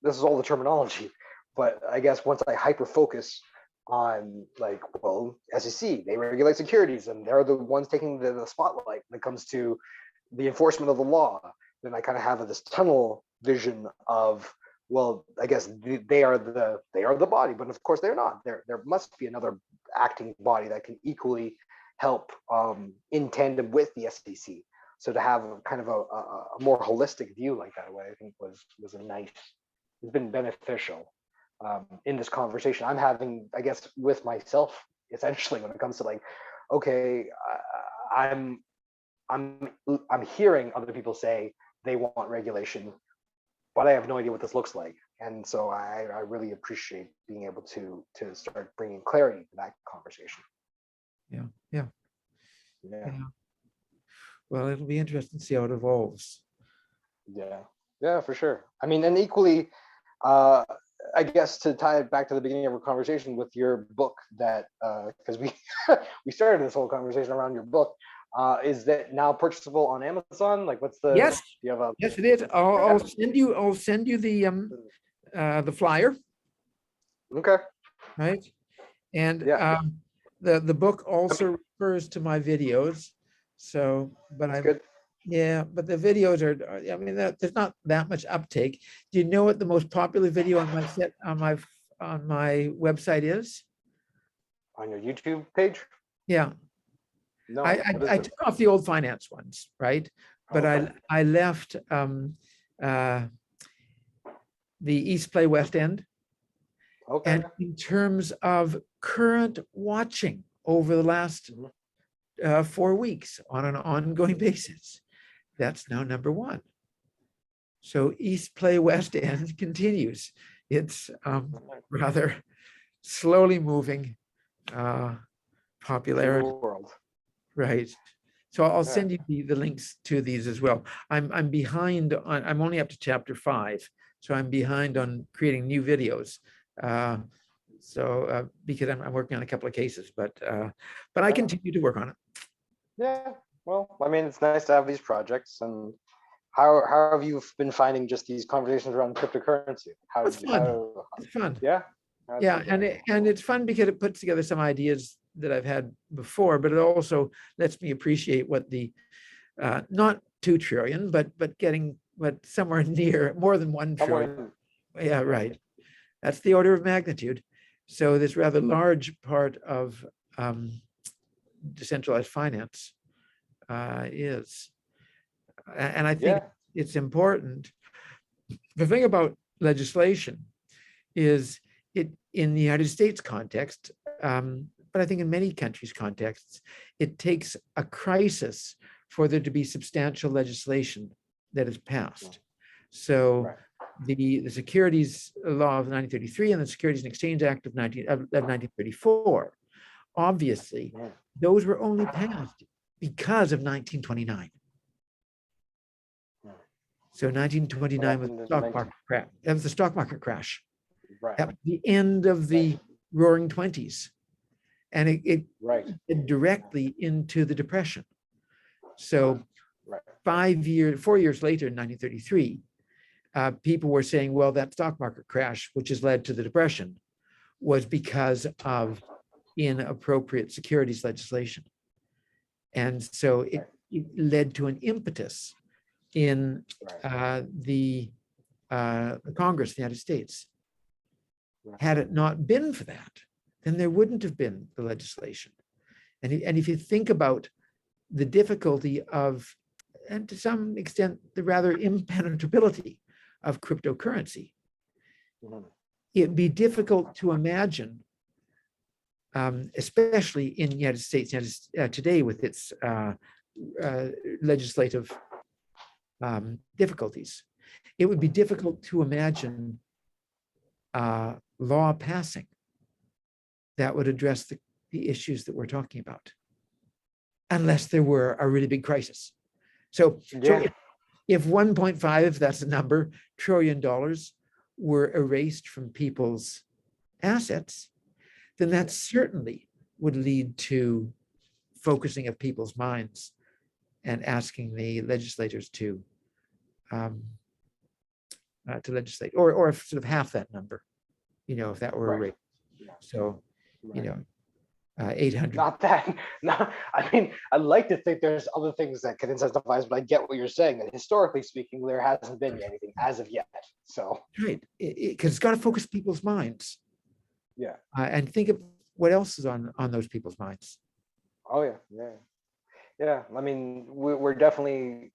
Speaker 2: This is all the terminology. But I guess once I hyper focus on like, well, SEC, they regulate securities and they're the ones taking the spotlight when it comes to the enforcement of the law, then I kind of have this tunnel vision of, well, I guess they are the body, but of course they're not. There must be another acting body that can equally help in tandem with the SEC. So to have kind of a more holistic view like that way, I think was a nice, it's been beneficial in this conversation I'm having, I guess, with myself, essentially, when it comes to like, okay, I'm hearing other people say they want regulation, but I have no idea what this looks like. And so I really appreciate being able to start bringing clarity to that conversation.
Speaker 1: Yeah, yeah,
Speaker 2: Yeah.
Speaker 1: yeah. Well, it'll be interesting to see how it evolves.
Speaker 2: Yeah, yeah, for sure. I mean, and equally, uh, I guess to tie it back to the beginning of our conversation with your book, that because we we started this whole conversation around your book, is that now purchasable on Amazon? Like, what's the?
Speaker 1: Yes,
Speaker 2: Do you have a?
Speaker 1: yes, it is.
Speaker 2: Yeah.
Speaker 1: I'll send you the flyer,
Speaker 2: Okay.
Speaker 1: right? And
Speaker 2: Yeah,
Speaker 1: the book
Speaker 2: I mean,
Speaker 1: also refers to my videos. So, but
Speaker 2: that's
Speaker 1: I'm,
Speaker 2: good.
Speaker 1: yeah, but the videos I mean, there's not that much uptake. Do you know what the most popular video on on my website is?
Speaker 2: On your YouTube page?
Speaker 1: Yeah,
Speaker 2: No. What is
Speaker 1: I
Speaker 2: it?
Speaker 1: took off the old finance ones, right? But
Speaker 2: Okay.
Speaker 1: I left uh, the East Play West End.
Speaker 2: Okay.
Speaker 1: And in terms of current watching over the last
Speaker 2: Mhm.
Speaker 1: 4 weeks on an ongoing basis, that's now number one. So East Play West End continues. It's rather slowly moving
Speaker 2: Through the
Speaker 1: popularity,
Speaker 2: world.
Speaker 1: right? So I'll
Speaker 2: Yeah.
Speaker 1: send you the links to these as well. I'm behind on, I'm only up to chapter 5, so I'm behind on creating new videos. Because I'm working on a couple of cases, but I
Speaker 2: Yeah.
Speaker 1: continue to work on it.
Speaker 2: Yeah. Well, I mean, it's nice to have these projects. And how have you been finding just these conversations around cryptocurrency? How
Speaker 1: It's
Speaker 2: did you,
Speaker 1: fun.
Speaker 2: how?
Speaker 1: It's fun.
Speaker 2: Yeah. How's
Speaker 1: Yeah,
Speaker 2: it been?
Speaker 1: and it's fun because it puts together some ideas that I've had before, but it also lets me appreciate what the not 2 trillion, but getting what somewhere near more than 1 trillion.
Speaker 2: Somewhere.
Speaker 1: Yeah, right. That's the order of magnitude. So this rather large part of decentralized finance is, and I think
Speaker 2: Yeah.
Speaker 1: it's important. The thing about legislation is it in the United States context, but I think in many countries' contexts, it takes a crisis for there to be substantial legislation that is passed. So
Speaker 2: Right.
Speaker 1: the Securities Law of 1933 and the Securities and Exchange Act of 1934, obviously,
Speaker 2: Yeah.
Speaker 1: those were only passed because of 1929.
Speaker 2: Yeah.
Speaker 1: So
Speaker 2: What
Speaker 1: 1929 was
Speaker 2: happened
Speaker 1: the
Speaker 2: in
Speaker 1: stock
Speaker 2: 19?
Speaker 1: market crash. That was the stock market crash.
Speaker 2: Right.
Speaker 1: That was the end of the
Speaker 2: Right.
Speaker 1: Roaring Twenties, and it
Speaker 2: Right.
Speaker 1: led directly into the Depression. So
Speaker 2: Right.
Speaker 1: 4 years later, in 1933, people were saying, well, that stock market crash, which has led to the Depression, was because of inappropriate securities legislation. And so it led to an impetus in
Speaker 2: Right.
Speaker 1: the Congress of the United States.
Speaker 2: Right.
Speaker 1: Had it not been for that, then there wouldn't have been the legislation. And if you think about the difficulty of, and to some extent, the rather impenetrability of cryptocurrency,
Speaker 2: Mhm.
Speaker 1: it'd be difficult to imagine, especially in the United States today with its legislative difficulties. It would be difficult to imagine law passing that would address the issues that we're talking about, unless there were a really big crisis. So
Speaker 2: Yeah.
Speaker 1: if 1.5, that's a number, trillion dollars were erased from people's assets, then that certainly would lead to focusing of people's minds and asking the legislators to legislate, or if sort of half that number, if that were
Speaker 2: Right.
Speaker 1: erased.
Speaker 2: Yeah.
Speaker 1: So,
Speaker 2: Right.
Speaker 1: 800.
Speaker 2: Not that. Not. I mean, I'd like to think there's other things that could incentivize, but I get what you're saying. That historically speaking, there hasn't been anything as of yet. So.
Speaker 1: Right, because it's got to focus people's minds
Speaker 2: Yeah.
Speaker 1: and think of what else is on those people's minds.
Speaker 2: Oh yeah. Yeah. Yeah. I mean, we're definitely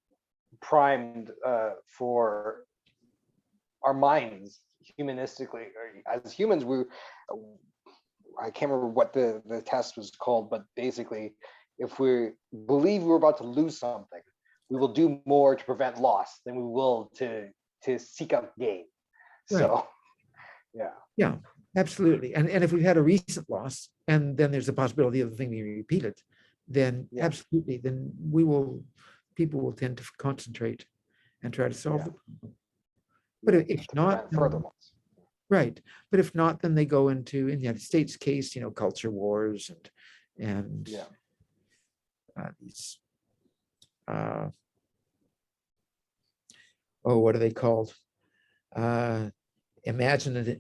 Speaker 2: primed for our minds humanistically. As humans, I can't remember what the test was called, but basically, if we believe we're about to lose something, we will do more to prevent loss than we will to seek out gain.
Speaker 1: Right.
Speaker 2: So, yeah.
Speaker 1: Yeah, absolutely. And if we've had a recent loss and then there's a possibility of the thing being repeated, then
Speaker 2: Yeah.
Speaker 1: absolutely, then people will tend to concentrate and try to solve
Speaker 2: Yeah.
Speaker 1: the problem. But if
Speaker 2: To
Speaker 1: not,
Speaker 2: prevent further loss.
Speaker 1: right. But if not, then they go into, in the United States case, culture wars and
Speaker 2: Yeah.
Speaker 1: these what are they called? Imaginary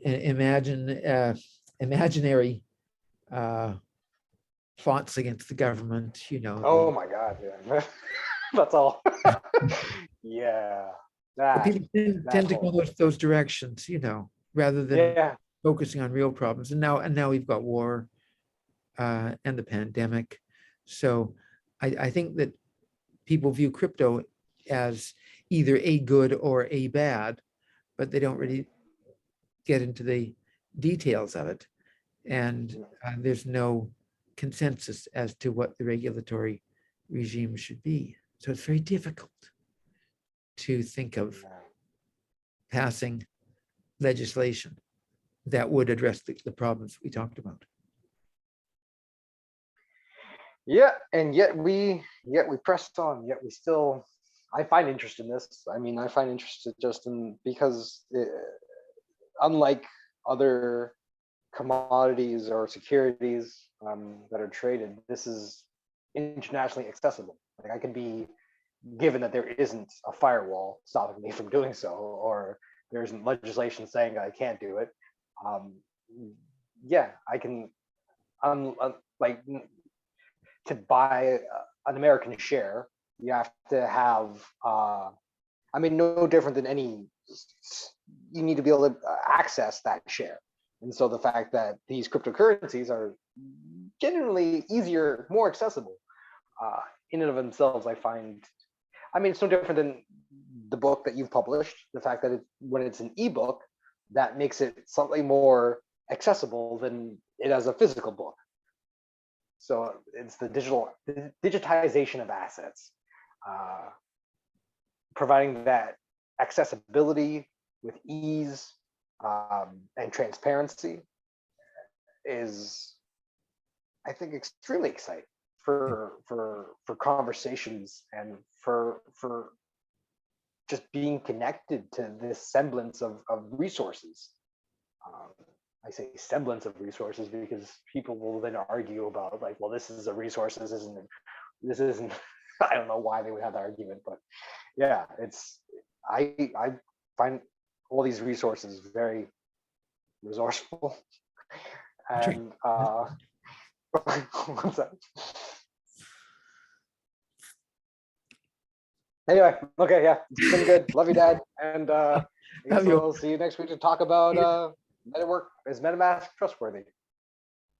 Speaker 1: plots against the government,
Speaker 2: Oh my God, yeah. That's all. Yeah. That,
Speaker 1: people tend
Speaker 2: that
Speaker 1: to go
Speaker 2: whole,
Speaker 1: those directions, rather than
Speaker 2: yeah.
Speaker 1: focusing on real problems. And now we've got war and the pandemic. So I think that people view crypto as either a good or a bad, but they don't really get into the details of it. And there's no consensus as to what the regulatory regime should be. So it's very difficult to think of
Speaker 2: Yeah.
Speaker 1: passing legislation that would address the problems we talked about.
Speaker 2: Yeah, and yet we pressed on, yet we still, I find interest in this. I mean, I find interest just in, because unlike other commodities or securities that are traded, this is internationally accessible. Like, I can be, given that there isn't a firewall stopping me from doing so, or there isn't legislation saying I can't do it. Yeah, I can, like, to buy an American share, you have to have, I mean, no different than any, you need to be able to access that share. And so the fact that these cryptocurrencies are generally easier, more accessible, in and of themselves, I find, I mean, it's no different than the book that you've published. The fact that when it's an ebook, that makes it something more accessible than it as a physical book. So it's the digitization of assets, providing that accessibility with ease and transparency is, I think, extremely exciting for conversations and for just being connected to this semblance of resources. I say semblance of resources because people will then argue about, like, well, this is a resource, this isn't. I don't know why they would have that argument, but yeah, it's, I find all these resources very resourceful. And what's that? Anyway, okay, yeah, it's been good. Love you, Dad. And I guess
Speaker 1: Love you.
Speaker 2: we'll see you next week to talk about is MetaMask trustworthy?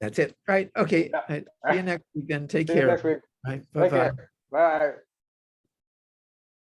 Speaker 1: That's it. Right. Okay.
Speaker 2: Yeah.
Speaker 1: See you next week then. Take
Speaker 2: See you
Speaker 1: care.
Speaker 2: next week.
Speaker 1: Right.
Speaker 2: Take
Speaker 1: Bye-bye.
Speaker 2: care. Bye.